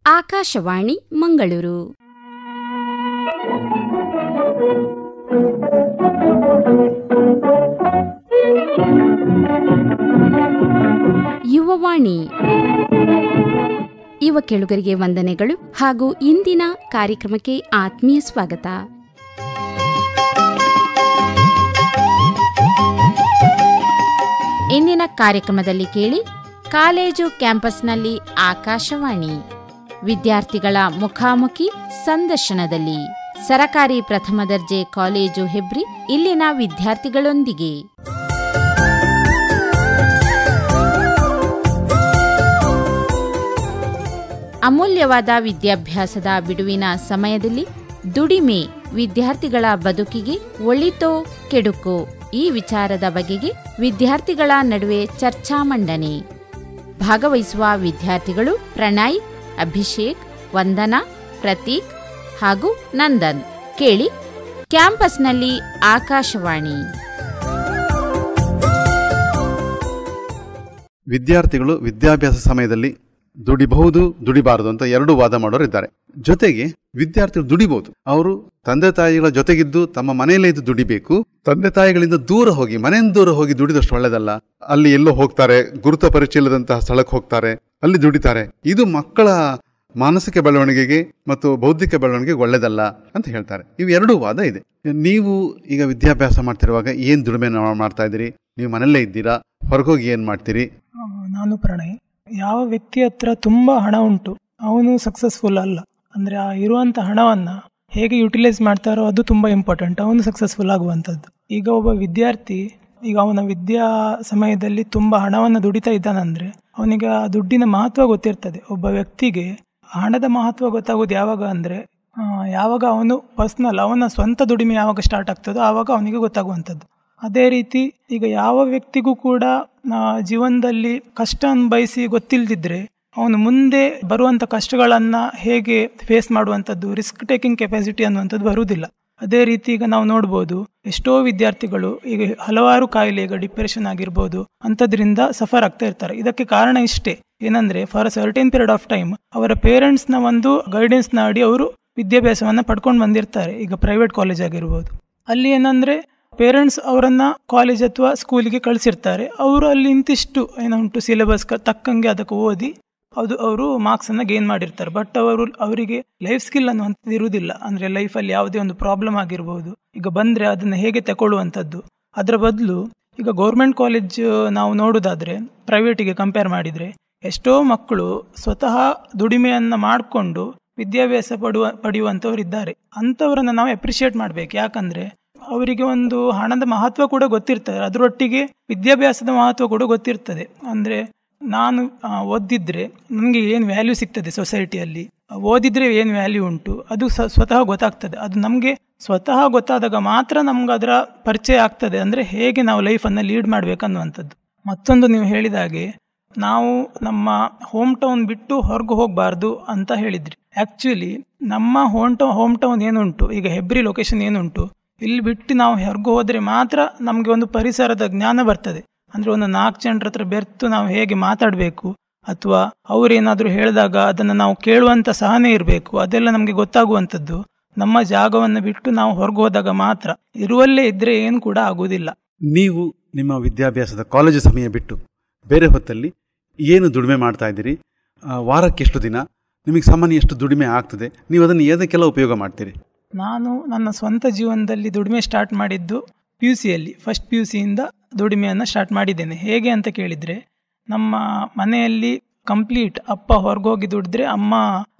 ಆಕಾಶವಾಣಿ ಮಂಗಳೂರು. ಯುವವಾಣಿ. ಯುವ ಕೇಳುಗರಿಗೆ ವಂದನೆಗಳು ಹಾಗೂ ಇಂದಿನ ಕಾರ್ಯಕ್ರಮಕ್ಕೆ ಆತ್ಮೀಯ ಸ್ವಾಗತ. ಇಂದಿನ ಕಾರ್ಯಕ್ರಮದಲ್ಲಿ ಕೇಳಿ ಕಾಲೇಜು ಕ್ಯಾಂಪಸ್ನಲ್ಲಿ ಆಕಾಶವಾಣಿ ವಿದ್ಯಾರ್ಥಿಗಳ ಮುಖಾಮುಖಿ ಸಂದರ್ಶನದಲ್ಲಿ ಸರಕಾರಿ ಪ್ರಥಮ ದರ್ಜೆ ಕಾಲೇಜು ಹೆಬ್ರಿ ಇಲ್ಲಿನ ವಿದ್ಯಾರ್ಥಿಗಳೊಂದಿಗೆ. ಅಮೂಲ್ಯವಾದ ವಿದ್ಯಾಭ್ಯಾಸದ ಬಿಡುವಿನ ಸಮಯದಲ್ಲಿ ದುಡಿಮೆ ವಿದ್ಯಾರ್ಥಿಗಳ ಬದುಕಿಗೆ ಒಳಿತೋ ಕೆಡುಕೋ ಈ ವಿಚಾರದ ಬಗೆಗೆ ವಿದ್ಯಾರ್ಥಿಗಳ ನಡುವೆ ಚರ್ಚಾ ಮಂಡನೆ. ಭಾಗವಹಿಸುವ ವಿದ್ಯಾರ್ಥಿಗಳು ಪ್ರಣಯ್, ಅಭಿಷೇಕ್, ವಂದನಾ, ಪ್ರತೀಕ್ ಹಾಗೂ ನಂದನ್. ಕೇಳಿ ಕ್ಯಾಂಪಸ್ನಲ್ಲಿ ಆಕಾಶವಾಣಿ. ವಿದ್ಯಾರ್ಥಿಗಳು ವಿದ್ಯಾಭ್ಯಾಸ ಸಮಯದಲ್ಲಿ ದುಡಿಬಹುದು, ದುಡಿಬಾರದು ಅಂತ ಎರಡೂ ವಾದ ಮಾಡೋರು ಇದ್ದಾರೆ. ಜೊತೆಗೆ ವಿದ್ಯಾರ್ಥಿಗಳು ದುಡಿಬಹುದು, ಅವರು ತಂದೆ ತಾಯಿಗಳ ಜೊತೆಗಿದ್ದು ತಮ್ಮ ಮನೆಯಲ್ಲೇ ಇದ್ದು ದುಡಿಬೇಕು. ತಂದೆ ತಾಯಿಗಳಿಂದ ದೂರ ಹೋಗಿ, ಮನೆಯಿಂದ ದೂರ ಹೋಗಿ ದುಡಿದಷ್ಟು ಒಳ್ಳೆದಲ್ಲ. ಅಲ್ಲಿ ಎಲ್ಲೋ ಹೋಗ್ತಾರೆ, ಗುರುತ ಪರಿಚಯ ಇಲ್ಲದಂತಹ ಸ್ಥಳಕ್ಕೆ ಹೋಗ್ತಾರೆ, ಅಲ್ಲಿ ದುಡಿತಾರೆ. ಇದು ಮಕ್ಕಳ ಮಾನಸಿಕ ಬೆಳವಣಿಗೆಗೆ ಮತ್ತು ಬೌದ್ಧಿಕ ಬೆಳವಣಿಗೆಗೆ ಒಳ್ಳೆದಲ್ಲ ಅಂತ ಹೇಳ್ತಾರೆ. ಇವು ಎರಡೂ ವಾದ ಇದೆ. ನೀವು ಈಗ ವಿದ್ಯಾಭ್ಯಾಸ ಮಾಡ್ತಿರುವಾಗ ಏನ್ ದುಡಿಮೆ ಮಾಡ್ತಾ ಇದ್ದೀರಿ? ನೀವು ಮನೆಯಲ್ಲೇ ಇದ್ದೀರಾ? ಹೊರಗೋಗಿ ಏನ್ ಮಾಡ್ತೀರಿ? ನಾನು ಪ್ರಣಯ್. ಯಾವ ವ್ಯಕ್ತಿ ಹತ್ರ ತುಂಬಾ ಹಣ ಉಂಟು ಅವನು ಸಕ್ಸಸ್ಫುಲ್ ಅಲ್ಲ. ಅಂದ್ರೆ ಆ ಇರುವಂತ ಹಣವನ್ನ ಹೇಗೆ ಯುಟಿಲೈಸ್ ಮಾಡ್ತಾರೋ ಅದು ತುಂಬಾ ಇಂಪಾರ್ಟೆಂಟ್, ಅವನು ಸಕ್ಸಸ್ಫುಲ್ ಆಗುವಂಥದ್ದು. ಈಗ ಒಬ್ಬ ವಿದ್ಯಾರ್ಥಿ ಈಗ ಅವನ ವಿದ್ಯಾ ಸಮಯದಲ್ಲಿ ತುಂಬಾ ಹಣವನ್ನು ದುಡಿತಾ ಇದ್ದಾನಂದ್ರೆ ಅವನಿಗೆ ಆ ದುಡ್ಡಿನ ಮಹತ್ವ ಗೊತ್ತಿರ್ತದೆ. ಒಬ್ಬ ವ್ಯಕ್ತಿಗೆ ಹಣದ ಮಹತ್ವ ಗೊತ್ತಾಗೋದು ಯಾವಾಗ ಅಂದ್ರೆ ಯಾವಾಗ ಅವನು ಪರ್ಸನಲ್ ಅವನ ಸ್ವಂತ ದುಡಿಮೆ ಯಾವಾಗ ಸ್ಟಾರ್ಟ್ ಆಗ್ತದೋ ಆವಾಗ ಅವನಿಗೆ ಗೊತ್ತಾಗುವಂಥದ್ದು. ಅದೇ ರೀತಿ ಈಗ ಯಾವ ವ್ಯಕ್ತಿಗೂ ಕೂಡ ಜೀವನದಲ್ಲಿ ಕಷ್ಟ ಅನುಭವಿಸಿ ಗೊತ್ತಿಲ್ಲದಿದ್ರೆ ಅವನು ಮುಂದೆ ಬರುವಂಥ ಕಷ್ಟಗಳನ್ನ ಹೇಗೆ ಫೇಸ್ ಮಾಡುವಂಥದ್ದು, ರಿಸ್ಕ್ ಟೇಕಿಂಗ್ ಕೆಪಾಸಿಟಿ ಅನ್ನುವಂಥದ್ದು ಬರುವುದಿಲ್ಲ. ಅದೇ ರೀತಿ ಈಗ ನಾವು ನೋಡ್ಬೋದು, ಎಷ್ಟೋ ವಿದ್ಯಾರ್ಥಿಗಳು ಈಗ ಹಲವಾರು ಕಾಯಿಲೆ, ಈಗ ಡಿಪ್ರೆಷನ್ ಆಗಿರ್ಬೋದು ಅಂಥದ್ರಿಂದ ಸಫರ್ ಆಗ್ತಾ ಇರ್ತಾರೆ. ಇದಕ್ಕೆ ಕಾರಣ ಇಷ್ಟೇ, ಏನಂದ್ರೆ for a certain period of time ಅವರ ಪೇರೆಂಟ್ಸ್ನ ಒಂದು ಗೈಡೆನ್ಸ್ನ ಅಡಿ ಅವರು ವಿದ್ಯಾಭ್ಯಾಸವನ್ನ ಪಡ್ಕೊಂಡು ಬಂದಿರ್ತಾರೆ. ಈಗ ಪ್ರೈವೇಟ್ ಕಾಲೇಜ್ ಆಗಿರ್ಬೋದು, ಅಲ್ಲಿ ಏನಂದ್ರೆ ಪೇರೆಂಟ್ಸ್ ಅವರನ್ನ ಕಾಲೇಜ್ ಅಥವಾ ಸ್ಕೂಲಿಗೆ ಕಳಿಸಿರ್ತಾರೆ. ಅವರು ಅಲ್ಲಿ ಇಂತಿಷ್ಟು ಏನುಂಟು ಸಿಲೆಬಸ್ ತಕ್ಕಂಗೆ ಅದಕ್ಕೆ ಓದಿ ಅವರು ಮಾರ್ಕ್ಸ್ ಅನ್ನ ಗೇನ್ ಮಾಡಿರ್ತಾರೆ. ಬಟ್ ಅವರಿಗೆ ಲೈಫ್ ಸ್ಕಿಲ್ ಅನ್ನುವಂಥದ್ದು ಇರುವುದಿಲ್ಲ. ಅಂದ್ರೆ ಲೈಫಲ್ಲಿ ಯಾವುದೇ ಒಂದು ಪ್ರಾಬ್ಲಮ್ ಆಗಿರ್ಬೋದು, ಈಗ ಬಂದ್ರೆ ಅದನ್ನ ಹೇಗೆ ತಗೊಳ್ಳುವಂಥದ್ದು. ಅದರ ಬದಲು ಈಗ ಗೌರ್ಮೆಂಟ್ ಕಾಲೇಜ್ ನಾವು ನೋಡೋದಾದ್ರೆ ಪ್ರೈವೇಟಿಗೆ ಕಂಪೇರ್ ಮಾಡಿದ್ರೆ ಎಷ್ಟೋ ಮಕ್ಕಳು ಸ್ವತಃ ದುಡಿಮೆಯನ್ನ ಮಾಡಿಕೊಂಡು ವಿದ್ಯಾಭ್ಯಾಸ ಪಡೆಯುವಂಥವ್ರು ಇದ್ದಾರೆ. ಅಂಥವ್ರನ್ನ ನಾವು ಅಪ್ರಿಷಿಯೇಟ್ ಮಾಡ್ಬೇಕು. ಯಾಕಂದ್ರೆ ಅವರಿಗೆ ಒಂದು ಹಣದ ಮಹತ್ವ ಕೂಡ ಗೊತ್ತಿರ್ತದೆ, ಅದರೊಟ್ಟಿಗೆ ವಿದ್ಯಾಭ್ಯಾಸದ ಮಹತ್ವ ಕೂಡ ಗೊತ್ತಿರ್ತದೆ. ಅಂದ್ರೆ ನಾನು ಓದಿದ್ರೆ ನನಗೆ ಏನು ವ್ಯಾಲ್ಯೂ ಸಿಗ್ತದೆ ಸೊಸೈಟಿಯಲ್ಲಿ, ಓದಿದ್ರೆ ಏನು ವ್ಯಾಲ್ಯೂ ಉಂಟು ಅದು ಸ್ವತಃ ಗೊತ್ತಾಗ್ತದೆ. ಅದು ನಮಗೆ ಸ್ವತಃ ಗೊತ್ತಾದಾಗ ಮಾತ್ರ ನಮ್ಗೆ ಅದರ ಪರಿಚಯ ಆಗ್ತದೆ, ಅಂದ್ರೆ ಹೇಗೆ ನಾವು ಲೈಫನ್ನು ಲೀಡ್ ಮಾಡ್ಬೇಕನ್ನುವಂಥದ್ದು. ಮತ್ತೊಂದು ನೀವು ಹೇಳಿದಾಗೆ ನಾವು ನಮ್ಮ ಹೋಮ್ ಟೌನ್ ಬಿಟ್ಟು ಹೊರಗೆ ಹೋಗಬಾರ್ದು ಅಂತ ಹೇಳಿದ್ರಿ. ಆಕ್ಚುಲಿ ನಮ್ಮ ಹೋಮ್ ಟೌನ್ ಏನುಂಟು, ಈಗ ಹೆಬ್ರಿ ಲೊಕೇಶನ್ ಏನುಂಟು, ಇಲ್ಲಿ ಬಿಟ್ಟು ನಾವು ಹೊರಗೆ ಹೋದ್ರೆ ಮಾತ್ರ ನಮಗೆ ಒಂದು ಪರಿಸರದ ಜ್ಞಾನ ಬರ್ತದೆ. ಅಂದ್ರೆ ಒಂದು 4 ಜನರ ಹತ್ರ ಬೆರ್ತು ನಾವು ಹೇಗೆ ಮಾತಾಡಬೇಕು, ಅಥವಾ ಅವರೇನಾದ್ರೂ ಹೇಳಿದಾಗ ಅದನ್ನು ನಾವು ಕೇಳುವಂತ ಸಹನೆ ಇರಬೇಕು, ಅದೆಲ್ಲ ನಮಗೆ ಗೊತ್ತಾಗುವಂಥದ್ದು ನಮ್ಮ ಜಾಗವನ್ನು ಬಿಟ್ಟು ನಾವು ಹೊರಗೆ ಹೋದಾಗ ಮಾತ್ರ. ಇರುವಲ್ಲೇ ಇದ್ರೆ ಏನು ಕೂಡ ಆಗುವುದಿಲ್ಲ. ನೀವು ನಿಮ್ಮ ವಿದ್ಯಾಭ್ಯಾಸದ ಕಾಲೇಜು ಸಮಯ ಬಿಟ್ಟು ಬೇರೆ ಹೊತ್ತಲ್ಲಿ ಏನು ದುಡಿಮೆ ಮಾಡ್ತಾ ಇದ್ದೀರಿ? ವಾರಕ್ಕೆ ಎಷ್ಟು ದಿನ, ನಿಮಗೆ ಸಾಮಾನ್ಯ ಎಷ್ಟು ದುಡಿಮೆ ಆಗ್ತದೆ? ನೀವು ಅದನ್ನು ಏನಕ್ಕೆಲ್ಲ ಉಪಯೋಗ ಮಾಡ್ತೀರಿ? ನಾನು ನನ್ನ ಸ್ವಂತ ಜೀವನದಲ್ಲಿ ದುಡಿಮೆ ಸ್ಟಾರ್ಟ್ ಮಾಡಿದ್ದು PUCಯಲ್ಲಿ, ಫಸ್ಟ್ PUCಯಿಂದ ದುಡಿಮೆಯನ್ನು ಸ್ಟಾರ್ಟ್ ಮಾಡಿದ್ದೇನೆ. ಹೇಗೆ ಅಂತ ಕೇಳಿದರೆ, ನಮ್ಮ ಮನೆಯಲ್ಲಿ ಕಂಪ್ಲೀಟ್ ಅಪ್ಪ ಹೊರಗೋಗಿ ದುಡಿದ್ರೆ ಅಮ್ಮ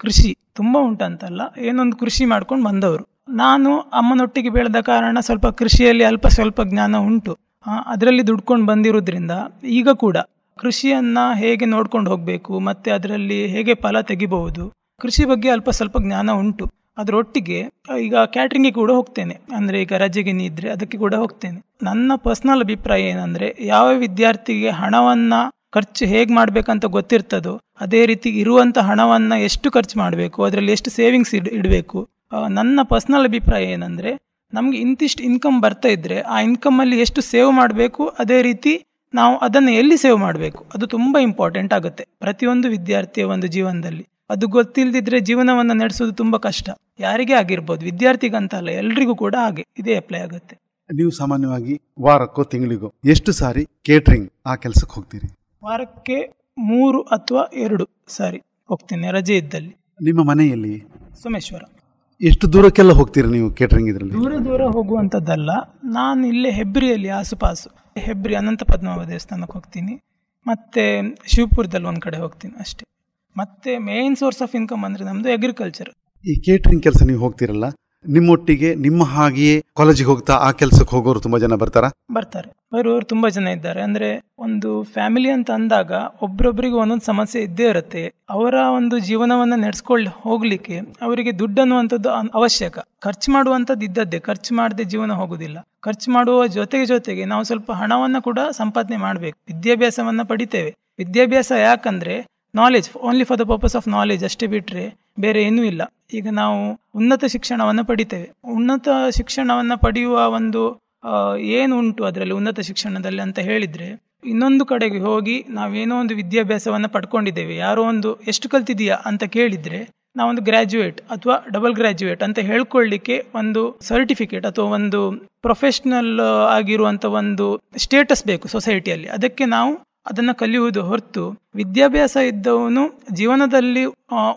ಕೃಷಿ ತುಂಬ ಉಂಟಂತಲ್ಲ, ಏನೊಂದು ಕೃಷಿ ಮಾಡ್ಕೊಂಡು ಬಂದವರು. ನಾನು ಅಮ್ಮನೊಟ್ಟಿಗೆ ಬೆಳೆದ ಕಾರಣ ಸ್ವಲ್ಪ ಕೃಷಿಯಲ್ಲಿ ಅಲ್ಪ ಸ್ವಲ್ಪ ಜ್ಞಾನ ಉಂಟು. ಅದರಲ್ಲಿ ದುಡ್ಕೊಂಡು ಬಂದಿರೋದ್ರಿಂದ ಈಗ ಕೂಡ ಕೃಷಿಯನ್ನ ಹೇಗೆ ನೋಡ್ಕೊಂಡು ಹೋಗಬೇಕು, ಮತ್ತೆ ಅದರಲ್ಲಿ ಹೇಗೆ ಫಲ ತೆಗಿಬಹುದು, ಕೃಷಿ ಬಗ್ಗೆ ಅಲ್ಪ ಸ್ವಲ್ಪ ಜ್ಞಾನ ಉಂಟು. ಅದರೊಟ್ಟಿಗೆ ಈಗ ಕ್ಯಾಟ್ರಿಂಗಿಗೆ ಕೂಡ ಹೋಗ್ತೇನೆ. ಅಂದರೆ ಈಗ ರಜೆಗೆ ಇದ್ರೆ ಅದಕ್ಕೆ ಕೂಡ ಹೋಗ್ತೇನೆ. ನನ್ನ ಪರ್ಸನಲ್ ಅಭಿಪ್ರಾಯ ಏನಂದರೆ, ಯಾವ ವಿದ್ಯಾರ್ಥಿಗೆ ಹಣವನ್ನು ಖರ್ಚು ಹೇಗೆ ಮಾಡಬೇಕಂತ ಗೊತ್ತಿರ್ತದೋ ಅದೇ ರೀತಿ ಇರುವಂಥ ಹಣವನ್ನು ಎಷ್ಟು ಖರ್ಚು ಮಾಡಬೇಕು, ಅದರಲ್ಲಿ ಎಷ್ಟು ಸೇವಿಂಗ್ಸ್ ಇಡಬೇಕು. ನನ್ನ ಪರ್ಸನಲ್ ಅಭಿಪ್ರಾಯ ಏನಂದರೆ, ನಮಗೆ ಇಂತಿಷ್ಟು ಇನ್ಕಮ್ ಬರ್ತಾ ಇದ್ರೆ ಆ ಇನ್ಕಮಲ್ಲಿ ಎಷ್ಟು ಸೇವ್ ಮಾಡಬೇಕು, ಅದೇ ರೀತಿ ನಾವು ಅದನ್ನು ಎಲ್ಲಿ ಸೇವ್ ಮಾಡಬೇಕು ಅದು ತುಂಬ ಇಂಪಾರ್ಟೆಂಟ್ ಆಗುತ್ತೆ ಪ್ರತಿಯೊಂದು ವಿದ್ಯಾರ್ಥಿಯ ಒಂದು ಜೀವನದಲ್ಲಿ. ಅದು ಗೊತ್ತಿಲ್ಲದಿದ್ರೆ ಜೀವನವನ್ನು ನಡೆಸೋದು ತುಂಬ ಕಷ್ಟ. ಯಾರಿಗೇ ಆಗಿರ್ಬೋದು, ವಿದ್ಯಾರ್ಥಿಗಂತ ಅಲ್ಲ, ಎಲ್ರಿಗೂ ಕೂಡ ಹಾಗೆ ಇದೇ ಅಪ್ಲೈ ಆಗುತ್ತೆ. ನೀವು ಸಾಮಾನ್ಯವಾಗಿ ವಾರಕ್ಕೋ ತಿಂಗಳಿಗೋ ಎಷ್ಟು ಸಾರಿ ಕೇಟ್ರಿಂಗ್ ಆ ಕೆಲಸಕ್ಕೆ ಹೋಗ್ತೀರಿ? ವಾರಕ್ಕೆ 3 ಅಥವಾ 2 ಸಾರಿ ಹೋಗ್ತೇನೆ ರಜೆ ಇದ್ದಲ್ಲಿ. ನಿಮ್ಮ ಮನೆಯಲ್ಲಿ ಸೋಮೇಶ್ವರ. ಎಷ್ಟು ದೂರಕ್ಕೆಲ್ಲ ಹೋಗ್ತೀರಿ ನೀವು ಕೇಟ್ರಿಂಗ್ ಇದರಲ್ಲಿ? ದೂರ ಹೋಗುವಂಥದ್ದಲ್ಲ, ನಾನು ಇಲ್ಲೇ ಹೆಬ್ರಿಯಲ್ಲಿ ಆಸುಪಾಸು, ಹೆಬ್ರಿ ಅನಂತ ಪದ್ಮನಾಭ ದೇವಸ್ಥಾನಕ್ಕೆ ಹೋಗ್ತೀನಿ, ಮತ್ತೆ ಶಿವಪುರದಲ್ಲಿ ಒಂದು ಕಡೆ ಹೋಗ್ತೀನಿ ಅಷ್ಟೇ. ಮತ್ತೆ ಮೇನ್ ಸೋರ್ಸ್ ಆಫ್ ಇನ್ಕಮ್ ಅಂದರೆ ನಮ್ಮದು ಅಗ್ರಿಕಲ್ಚರ್. ಈ ಕೇಟ್ರಿಂಗ್ ಕೆಲಸ ನೀವು ಹೋಗ್ತಿರಲ್ಲ, ನಿಮ್ಮೊಟ್ಟಿಗೆ ನಿಮ್ಮ ಹಾಗೆಯೇ ಕಾಲೇಜಿಗೆ ಹೋಗ್ತಾ ಆ ಕೆಲಸಕ್ಕೆ ಹೋಗೋರು ತುಂಬಾ ಜನ ಬರ್ತಾರೆ. ಬರುವವರು ತುಂಬಾ ಜನ ಇದ್ದಾರೆ. ಅಂದ್ರೆ ಒಂದು ಫ್ಯಾಮಿಲಿ ಅಂತ ಅಂದಾಗ ಒಬ್ರೊಬ್ರಿಗೆ ಒಂದೊಂದು ಸಮಸ್ಯೆ ಇದ್ದೇ ಇರುತ್ತೆ. ಅವರ ಒಂದು ಜೀವನವನ್ನ ನಡೆಸ್ಕೊಳ್ಳಿ ಹೋಗ್ಲಿಕ್ಕೆ ಅವರಿಗೆ ದುಡ್ಡು ಅನ್ನುವಂಥದ್ದು ಅವಶ್ಯಕ. ಖರ್ಚು ಮಾಡುವಂಥದ್ದು ಇದ್ದದ್ದೇ, ಖರ್ಚು ಮಾಡದೆ ಜೀವನ ಹೋಗುದಿಲ್ಲ. ಖರ್ಚು ಮಾಡುವ ಜೊತೆಗೆ ನಾವು ಸ್ವಲ್ಪ ಹಣವನ್ನ ಕೂಡ ಸಂಪಾದನೆ ಮಾಡಬೇಕು. ವಿದ್ಯಾಭ್ಯಾಸವನ್ನ ಪಡಿತೇವೆ. ವಿದ್ಯಾಭ್ಯಾಸ ಯಾಕಂದ್ರೆ knowledge, only for the purpose of knowledge ಅಷ್ಟೇ ಬಿಟ್ರೆ ಬೇರೆ ಏನೂ ಇಲ್ಲ. ಈಗ ನಾವು ಉನ್ನತ ಶಿಕ್ಷಣವನ್ನು ಪಡಿತೇವೆ. ಉನ್ನತ ಶಿಕ್ಷಣವನ್ನು ಪಡೆಯುವ ಒಂದು ಏನು ಉಂಟು ಅದರಲ್ಲಿ ಉನ್ನತ ಶಿಕ್ಷಣದಲ್ಲಿ ಅಂತ ಹೇಳಿದ್ರೆ, ಇನ್ನೊಂದು ಕಡೆಗೆ ಹೋಗಿ ನಾವೇನೋ ಒಂದು ವಿದ್ಯಾಭ್ಯಾಸವನ್ನು ಪಡ್ಕೊಂಡಿದ್ದೇವೆ, ಯಾರೋ ಒಂದು ಎಷ್ಟು ಕಲ್ತಿದೀಯಾ ಅಂತ ಕೇಳಿದ್ರೆ ನಾವೊಂದು ಗ್ರಾಜ್ಯುಯೇಟ್ ಅಥವಾ ಡಬಲ್ ಗ್ರಾಜ್ಯುಯೇಟ್ ಅಂತ ಹೇಳ್ಕೊಳ್ಳಿಕ್ಕೆ ಒಂದು ಸರ್ಟಿಫಿಕೇಟ್ ಅಥವಾ ಒಂದು ಪ್ರೊಫೆಷನಲ್ ಆಗಿರುವಂಥ ಒಂದು ಸ್ಟೇಟಸ್ ಬೇಕು ಸೊಸೈಟಿಯಲ್ಲಿ. ಅದಕ್ಕೆ ನಾವು ಅದನ್ನು ಕಲಿಯುವುದು ಹೊರತು ವಿದ್ಯಾಭ್ಯಾಸ ಇದ್ದವನು ಜೀವನದಲ್ಲಿ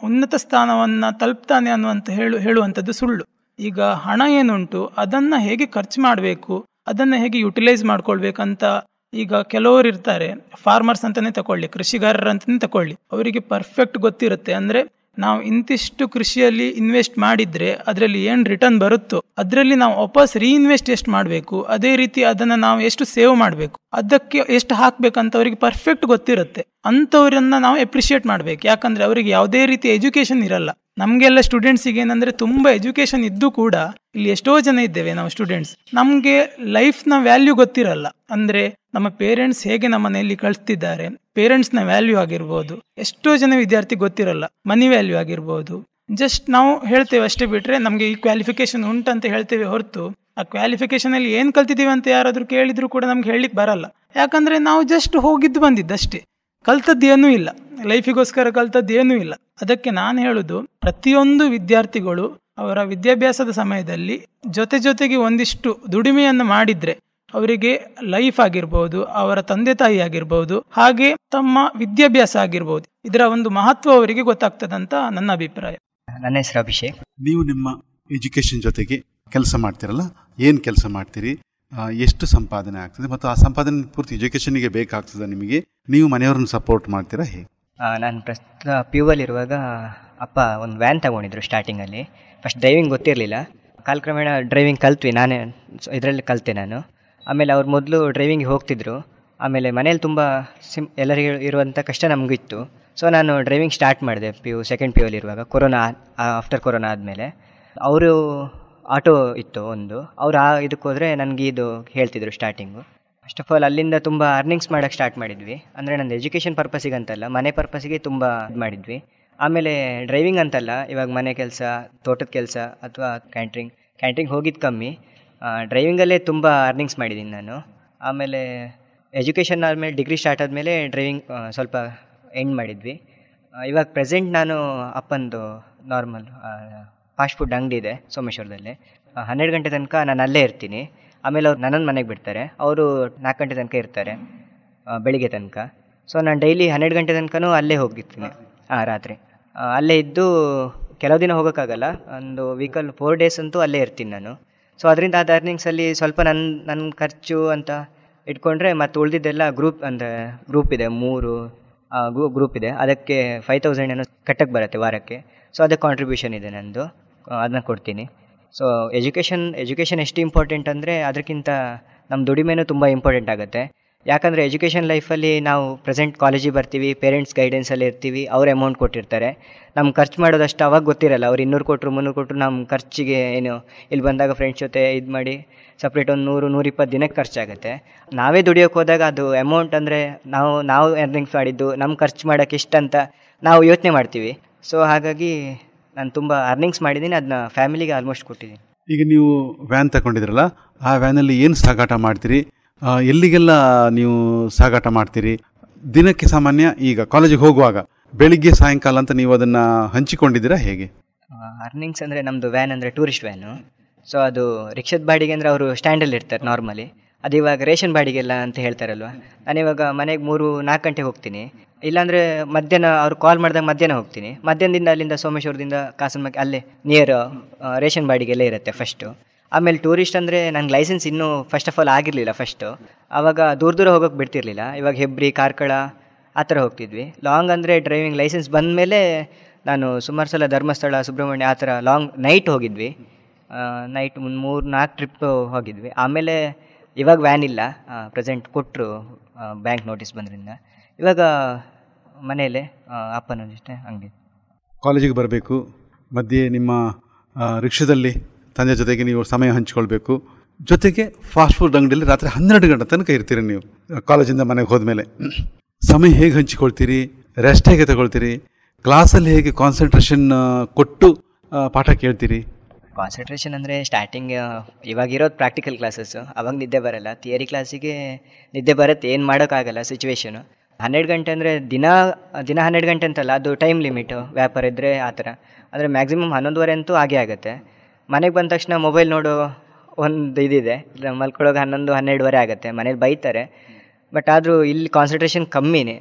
ಉನ್ನತ ಸ್ಥಾನವನ್ನು ತಲುಪ್ತಾನೆ ಅನ್ನುವಂಥ ಹೇಳುವಂಥದ್ದು ಸುಳ್ಳು. ಈಗ ಹಣ ಏನುಂಟು ಅದನ್ನು ಹೇಗೆ ಖರ್ಚು ಮಾಡಬೇಕು, ಅದನ್ನು ಹೇಗೆ ಯುಟಿಲೈಸ್ ಮಾಡ್ಕೊಳ್ಬೇಕಂತ ಈಗ ಕೆಲವರು ಇರ್ತಾರೆ, ಫಾರ್ಮರ್ಸ್ ಅಂತಲೇ ತಗೊಳ್ಳಿ, ಕೃಷಿಗಾರರು ಅಂತಲೇ ತಗೊಳ್ಳಿ, ಅವರಿಗೆ ಪರ್ಫೆಕ್ಟ್ ಗೊತ್ತಿರುತ್ತೆ. ಅಂದರೆ ನಾವು ಇಂತಿಷ್ಟು ಕೃಷಿಯಲ್ಲಿ ಇನ್ವೆಸ್ಟ್ ಮಾಡಿದ್ರೆ ಅದರಲ್ಲಿ ಏನು ರಿಟರ್ನ್ ಬರುತ್ತೋ ಅದರಲ್ಲಿ ನಾವು ವಾಪಸ್ ರೀಇನ್ವೆಸ್ಟ್ ಎಷ್ಟು ಮಾಡಬೇಕು, ಅದೇ ರೀತಿ ಅದನ್ನು ನಾವು ಎಷ್ಟು ಸೇವ್ ಮಾಡಬೇಕು, ಅದಕ್ಕೆ ಎಷ್ಟು ಹಾಕಬೇಕಂತ ಅವರಿಗೆ ಪರ್ಫೆಕ್ಟ್ ಗೊತ್ತಿರುತ್ತೆ. ಅಂಥವ್ರನ್ನ ನಾವು ಅಪ್ರಿಷಿಯೇಟ್ ಮಾಡಬೇಕು. ಯಾಕಂದರೆ ಅವರಿಗೆ ಯಾವುದೇ ರೀತಿ ಎಜುಕೇಷನ್ ಇರಲ್ಲ. ನಮಗೆಲ್ಲ ಸ್ಟೂಡೆಂಟ್ಸಿಗೆ ಏನಂದರೆ ತುಂಬ ಎಜುಕೇಷನ್ ಇದ್ದು ಕೂಡ ಇಲ್ಲಿ ಎಷ್ಟೋ ಜನ ಇದ್ದೇವೆ ನಾವು ಸ್ಟೂಡೆಂಟ್ಸ್, ನಮಗೆ ಲೈಫ್ನ ವ್ಯಾಲ್ಯೂ ಗೊತ್ತಿರಲ್ಲ. ಅಂದರೆ ನಮ್ಮ ಪೇರೆಂಟ್ಸ್ ಹೇಗೆ ನಮ್ಮ ಮನೆಯಲ್ಲಿ ಕಳಿಸ್ತಿದ್ದಾರೆ, ಪೇರೆಂಟ್ಸ್ನ ವ್ಯಾಲ್ಯೂ ಆಗಿರ್ಬೋದು, ಎಷ್ಟೋ ಜನ ವಿದ್ಯಾರ್ಥಿ ಗೊತ್ತಿರಲ್ಲ, ಮನಿ ವ್ಯಾಲ್ಯೂ ಆಗಿರ್ಬೋದು. ಜಸ್ಟ್ ನಾವು ಹೇಳ್ತೇವೆ ಅಷ್ಟೇ ಬಿಟ್ಟರೆ ನಮಗೆ ಈ ಕ್ವಾಲಿಫಿಕೇಶನ್ ಉಂಟಂತ ಹೇಳ್ತೇವೆ ಹೊರತು ಆ ಕ್ವಾಲಿಫಿಕೇಶನಲ್ಲಿ ಏನು ಕಲ್ತಿದ್ದೀವಿ ಅಂತ ಯಾರಾದರೂ ಕೇಳಿದ್ರು ಕೂಡ ನಮ್ಗೆ ಹೇಳಲಿಕ್ಕೆ ಬರಲ್ಲ. ಯಾಕಂದರೆ ನಾವು ಜಸ್ಟ್ ಹೋಗಿದ್ದು ಬಂದಿದ್ದಷ್ಟೇ, ಕಲ್ತದ್ದು ಏನೂ ಇಲ್ಲ, ಲೈಫಿಗೋಸ್ಕರ ಕಲ್ತದ್ದು ಏನೂ ಇಲ್ಲ. ಅದಕ್ಕೆ ನಾನು ಹೇಳೋದು, ಪ್ರತಿಯೊಂದು ವಿದ್ಯಾರ್ಥಿಗಳು ಅವರ ವಿದ್ಯಾಭ್ಯಾಸದ ಸಮಯದಲ್ಲಿ ಜೊತೆಗೆ ಒಂದಿಷ್ಟು ದುಡಿಮೆಯನ್ನು ಮಾಡಿದರೆ ಅವರಿಗೆ ಲೈಫ್ ಆಗಿರ್ಬೋದು, ಅವರ ತಂದೆ ತಾಯಿ ಆಗಿರ್ಬೋದು, ಹಾಗೆ ತಮ್ಮ ವಿದ್ಯಾಭ್ಯಾಸ ಆಗಿರ್ಬೋದು, ಇದರ ಒಂದು ಮಹತ್ವ ಅವರಿಗೆ ಗೊತ್ತಾಗ್ತದಂತ ನನ್ನ ಅಭಿಪ್ರಾಯ. ನನ್ನ ಹೆಸರು ಅಭಿಷೇಕ್. ನೀವು ನಿಮ್ಮ ಎಜುಕೇಶನ್ ಜೊತೆಗೆ ಕೆಲಸ ಮಾಡ್ತೀರಲ್ಲ, ಏನು ಕೆಲಸ ಮಾಡ್ತೀರಿ, ಎಷ್ಟು ಸಂಪಾದನೆ ಆಗ್ತದೆ ಮತ್ತು ಆ ಸಂಪಾದನೆ ಪೂರ್ತಿ ಎಜುಕೇಷನ್ಗೆ ಬೇಕಾಗ್ತದೆ ನಿಮಗೆ? ನೀವು ಮನೆಯವ್ರನ್ನ ಸಪೋರ್ಟ್ ಮಾಡ್ತೀರಾ ಹೇಗೆ? ನಾನು ಪ್ರಸ್ತುತ PU ಇರುವಾಗ ಅಪ್ಪ ಒಂದು ವ್ಯಾನ್ ತಗೊಂಡಿದ್ರು. ಸ್ಟಾರ್ಟಿಂಗಲ್ಲಿ ಫಸ್ಟ್ ಡ್ರೈವಿಂಗ್ ಗೊತ್ತಿರಲಿಲ್ಲ, ಕಾಲಕ್ರಮೇಣ ಡ್ರೈವಿಂಗ್ ಕಲ್ತ್ವಿ, ನಾನೇ ಇದರಲ್ಲಿ ಕಲಿತೆ ನಾನು. ಆಮೇಲೆ ಅವ್ರು ಮೊದಲು ಡ್ರೈವಿಂಗ್ಗೆ ಹೋಗ್ತಿದ್ರು. ಆಮೇಲೆ ಮನೇಲಿ ತುಂಬ ಎಲ್ಲರಿಗೂ ಇರುವಂಥ ಕಷ್ಟ ನಮಗಿತ್ತು. ಸೊ ನಾನು ಡ್ರೈವಿಂಗ್ ಸ್ಟಾರ್ಟ್ ಮಾಡಿದೆ ಸೆಕೆಂಡ್ PU ಇರುವಾಗ, ಆಫ್ಟರ್ ಕೊರೋನಾ ಆದಮೇಲೆ. ಅವರು ಆಟೋ ಇತ್ತು ಒಂದು, ಅವ್ರು ಇದಕ್ಕೆ ಹೋದರೆ ನನಗೆ ಇದು ಹೇಳ್ತಿದ್ರು ಸ್ಟಾರ್ಟಿಂಗು. ಫಸ್ಟ್ ಆಫ್ ಆಲ್ ಅಲ್ಲಿಂದ ತುಂಬ ಅರ್ನಿಂಗ್ಸ್ ಮಾಡೋಕ್ಕೆ ಸ್ಟಾರ್ಟ್ ಮಾಡಿದ್ವಿ. ಅಂದರೆ ನಂದು ಎಜುಕೇಷನ್ ಪರ್ಪಸಿಗೆ ಅಂತಲ್ಲ, ಮನೆ ಪರ್ಪಸಿಗೆ ತುಂಬ ಇದು ಮಾಡಿದ್ವಿ. ಆಮೇಲೆ ಡ್ರೈವಿಂಗ್ ಅಂತಲ್ಲ, ಇವಾಗ ಮನೆ ಕೆಲಸ, ತೋಟದ ಕೆಲಸ ಅಥವಾ ಕ್ಯಾಂಟ್ರಿಂಗ್ ಹೋಗಿದ್ದು ಕಮ್ಮಿ, ಡ್ರೈವಿಂಗಲ್ಲೇ ತುಂಬ ಅರ್ನಿಂಗ್ಸ್ ಮಾಡಿದ್ದೀನಿ ನಾನು. ಆಮೇಲೆ ಎಜುಕೇಷನ್ ಆದಮೇಲೆ ಡಿಗ್ರಿ ಸ್ಟಾರ್ಟ್ ಆದಮೇಲೆ ಡ್ರೈವಿಂಗ್ ಸ್ವಲ್ಪ ಎಂಡ್ ಮಾಡಿದ್ವಿ. ಇವಾಗ ಪ್ರೆಸೆಂಟ್ ನಾನು ಅಪ್ಪಂದು ನಾರ್ಮಲ್ ಫಾಸ್ಟ್ ಫುಡ್ ಅಂಗಡಿ ಇದೆ ಸೋಮೇಶ್ವರದಲ್ಲಿ. 12 ಗಂಟೆ ತನಕ ನಾನು ಅಲ್ಲೇ ಇರ್ತೀನಿ. ಆಮೇಲೆ ಅವ್ರು ನನ್ನನ್ನು ಮನೆಗೆ ಬಿಡ್ತಾರೆ, ಅವರು 4 ಗಂಟೆ ತನಕ ಇರ್ತಾರೆ ಬೆಳಿಗ್ಗೆ ತನಕ. ಸೊ ನಾನು ಡೈಲಿ 12 ಗಂಟೆ ತನಕನೂ ಅಲ್ಲೇ ಹೋಗಿರ್ತೀನಿ, ರಾತ್ರಿ ಅಲ್ಲೇ ಇದ್ದು. ಕೆಲವು ದಿನ ಹೋಗೋಕ್ಕಾಗಲ್ಲ, ಒಂದು ವೀಕಲ್ಲಿ 4 ಡೇಸ್ ಅಂತೂ ಅಲ್ಲೇ ಇರ್ತೀನಿ ನಾನು. ಸೊ ಅದರಿಂದ ಅದು ಅರ್ನಿಂಗ್ಸಲ್ಲಿ ಸ್ವಲ್ಪ ನನ್ನ ಖರ್ಚು ಅಂತ ಇಟ್ಕೊಂಡ್ರೆ ಮತ್ತು ಉಳಿದಿದ್ದೆಲ್ಲ ಗ್ರೂಪ್ ಇದೆ, 3 ಗ್ರೂಪ್ ಇದೆ, ಅದಕ್ಕೆ 5000 ಏನೋ ಕಟ್ಟಕ್ಕೆ ಬರುತ್ತೆ ವಾರಕ್ಕೆ. ಸೊ ಅದಕ್ಕೆ ಕಾಂಟ್ರಿಬ್ಯೂಷನ್ ಇದೆ ನಂದು, ಅದನ್ನ ಕೊಡ್ತೀನಿ. ಸೊ ಎಜುಕೇಷನ್ ಎಷ್ಟು ಇಂಪಾರ್ಟೆಂಟ್ ಅಂದರೆ ಅದಕ್ಕಿಂತ ನಮ್ಮ ದುಡಿಮೆನೂ ತುಂಬ ಇಂಪಾರ್ಟೆಂಟ್ ಆಗುತ್ತೆ. ಯಾಕಂದರೆ ಎಜುಕೇಷನ್ ಲೈಫಲ್ಲಿ ನಾವು ಪ್ರೆಸೆಂಟ್ ಕಾಲೇಜಿಗೆ ಬರ್ತೀವಿ, ಪೇರೆಂಟ್ಸ್ ಗೈಡೆನ್ಸಲ್ಲಿ ಇರ್ತೀವಿ, ಅವ್ರು ಅಮೌಂಟ್ ಕೊಟ್ಟಿರ್ತಾರೆ. ನಮ್ಮ ಖರ್ಚು ಮಾಡೋದಷ್ಟು ಅವಾಗ ಗೊತ್ತಿರಲ್ಲ. ಅವ್ರು 200 ಕೊಟ್ಟರು 300 ಕೊಟ್ಟರು ನಮ್ಮ ಖರ್ಚಿಗೆ ಏನು ಇಲ್ಲಿ ಬಂದಾಗ ಫ್ರೆಂಡ್ಸ್ ಜೊತೆ ಇದು ಮಾಡಿ ಸಪ್ರೇಟ್ ಒಂದು 100-120 ದಿನಕ್ಕೆ ಖರ್ಚಾಗುತ್ತೆ. ನಾವೇ ದುಡಿಯೋಕ್ಕೆ ಹೋದಾಗ ಅದು ಅಮೌಂಟ್ ಅಂದರೆ ನಾವು ಅರ್ನಿಂಗ್ಸ್ ಮಾಡಿದ್ದು ನಮ್ಮ ಖರ್ಚು ಮಾಡೋಕ್ಕೆ ಇಷ್ಟಂತ ನಾವು ಯೋಚನೆ ಮಾಡ್ತೀವಿ. ಸೊ ಹಾಗಾಗಿ ನಾನು ತುಂಬ ಅರ್ನಿಂಗ್ಸ್ ಮಾಡಿದ್ದೀನಿ, ಅದನ್ನ ಫ್ಯಾಮಿಲಿಗೆ ಆಲ್ಮೋಸ್ಟ್ ಕೊಟ್ಟಿದ್ದೀನಿ. ಈಗ ನೀವು ವ್ಯಾನ್ ತಗೊಂಡಿದ್ರಲ್ಲ, ಆ ವ್ಯಾನಲ್ಲಿ ಏನು ಸಾಗಾಟ ಮಾಡ್ತೀರಿ, ಎಲ್ಲಿಗೆಲ್ಲ ನೀವು ಸಾಗಾಟ ಮಾಡ್ತೀರಿ? ದಿನಕ್ಕೆ ಸಾಮಾನ್ಯ ಈಗ ಕಾಲೇಜಿಗೆ ಹೋಗುವಾಗ ಬೆಳಿಗ್ಗೆ ಸಾಯಂಕಾಲ ಅಂತ ನೀವು ಅದನ್ನು ಹಂಚಿಕೊಂಡಿದ್ದೀರಾ ಹೇಗೆ? ಅರ್ನಿಂಗ್ಸ್ ಅಂದರೆ ನಮ್ಮದು ವ್ಯಾನ್ ಅಂದರೆ ಟೂರಿಸ್ಟ್ ವ್ಯಾನು. ಸೊ ಅದು ರಿಕ್ಷದ ಬಾಡಿಗೆ ಅಂದರೆ ಅವರು ಸ್ಟ್ಯಾಂಡಲ್ಲಿ ಇರ್ತಾರೆ ನಾರ್ಮಲಿ. ಅದು ಇವಾಗ ರೇಷನ್ ಬಾಡಿಗೆಲ್ಲ ಅಂತ ಹೇಳ್ತಾರಲ್ವ, ನಾನಿವಾಗ ಮನೆಗೆ 3-4 ಗಂಟೆಗೆ ಹೋಗ್ತೀನಿ. ಇಲ್ಲಾಂದರೆ ಮಧ್ಯಾಹ್ನ ಅವ್ರು ಕಾಲ್ ಮಾಡಿದಾಗ ಮಧ್ಯಾಹ್ನ ಹೋಗ್ತೀನಿ. ಮಧ್ಯಾಹ್ನದಿಂದ ಅಲ್ಲಿಂದ ಸೋಮೇಶ್ವರದಿಂದ ಕಾಸನಮಕ್ಕೆ ಅಲ್ಲೇ ನಿಯರ್ ರೇಷನ್ ಬಾಡಿಗೆಲ್ಲೇ ಇರುತ್ತೆ ಫಸ್ಟು. ಆಮೇಲೆ ಟೂರಿಸ್ಟ್ ಅಂದರೆ ನಂಗೆ ಲೈಸೆನ್ಸ್ ಇನ್ನೂ ಫಸ್ಟ್ ಆಫ್ ಆಲ್ ಆಗಿರಲಿಲ್ಲ ಫಸ್ಟು. ಆವಾಗ ದೂರ ಹೋಗೋಕ್ಕೆ ಬಿಡ್ತಿರ್ಲಿಲ್ಲ. ಇವಾಗ ಹೆಬ್ರಿ, ಕಾರ್ಕಳ ಆ ಥರ ಹೋಗ್ತಿದ್ವಿ. ಲಾಂಗ್ ಅಂದರೆ ಡ್ರೈವಿಂಗ್ ಲೈಸೆನ್ಸ್ ಬಂದ ಮೇಲೆ ನಾನು ಸುಮಾರು ಸಲ ಧರ್ಮಸ್ಥಳ, ಸುಬ್ರಹ್ಮಣ್ಯ ಆ ಥರ ಲಾಂಗ್ ನೈಟ್ ಹೋಗಿದ್ವಿ. ನೈಟ್ 3-4 ಟ್ರಿಪ್ ಹೋಗಿದ್ವಿ. ಆಮೇಲೆ ಇವಾಗ ವ್ಯಾನ್ ಇಲ್ಲ, ಪ್ರೆಸೆಂಟ್ ಕೊಟ್ಟರು ಬ್ಯಾಂಕ್ ನೋಟಿಸ್ ಬಂದ್ರಿಂದ. ಇವಾಗ ಮನೆಯಲ್ಲೇ ಅಪ್ಪನ ಜೊತೆ ಹಂಗೆ. ಕಾಲೇಜಿಗೆ ಬರಬೇಕು, ಮಧ್ಯೆ ನಿಮ್ಮ ರಿಕ್ಷಾದಲ್ಲಿ ತಂದೆ ಜೊತೆಗೆ ನೀವು ಸಮಯ ಹಂಚ್ಕೊಳ್ಬೇಕು, ಜೊತೆಗೆ ಫಾಸ್ಟ್ ಫುಡ್ ಅಂಗಡಿಯಲ್ಲಿ ರಾತ್ರಿ 12 ಗಂಟೆ ತನಕ ಇರ್ತೀರಿ. ನೀವು ಕಾಲೇಜಿಂದ ಮನೆಗೆ ಹೋದ್ಮೇಲೆ ಸಮಯ ಹೇಗೆ ಹಂಚಿಕೊಳ್ತೀರಿ? ರೆಸ್ಟ್ ಹೇಗೆ ತಗೊಳ್ತೀರಿ? ಕ್ಲಾಸಲ್ಲಿ ಹೇಗೆ ಕಾನ್ಸಂಟ್ರೇಷನ್ ಕೊಟ್ಟು ಪಾಠ ಕೇಳ್ತೀರಿ? ಕಾನ್ಸಂಟ್ರೇಷನ್ ಅಂದರೆ ಸ್ಟಾರ್ಟಿಂಗ್ ಇವಾಗಿರೋದು ಪ್ರಾಕ್ಟಿಕಲ್ ಕ್ಲಾಸಸ್ಸು, ಅವಾಗ ನಿದ್ದೆ ಬರೋಲ್ಲ. ಥಿಯರಿ ಕ್ಲಾಸಿಗೆ ನಿದ್ದೆ ಬರುತ್ತೆ, ಏನು ಮಾಡೋಕ್ಕಾಗಲ್ಲ ಸಿಚುವೇಶನು. 12 ಗಂಟೆ ಅಂದರೆ ದಿನ 12 ಗಂಟೆ ಅಂತಲ್ಲ, ಅದು ಟೈಮ್ ಲಿಮಿಟು. ವ್ಯಾಪಾರ ಇದ್ದರೆ ಆ ಥರ. ಅಂದರೆ ಮ್ಯಾಕ್ಸಿಮಮ್ 11:30 ಅಂತೂ ಆಗೇ ಆಗುತ್ತೆ. ಮನೆಗೆ ಬಂದ ತಕ್ಷಣ ಮೊಬೈಲ್ ನೋಡೋ ಒಂದು ಇದಿದೆ, ಮಲ್ಕೊಳ್ಳೋಕೆ 11-12 ಆಗುತ್ತೆ. ಮನೇಲಿ ಬೈತಾರೆ, ಬಟ್ ಆದರೂ ಇಲ್ಲಿ ಕಾನ್ಸಂಟ್ರೇಷನ್ ಕಮ್ಮಿನೇ.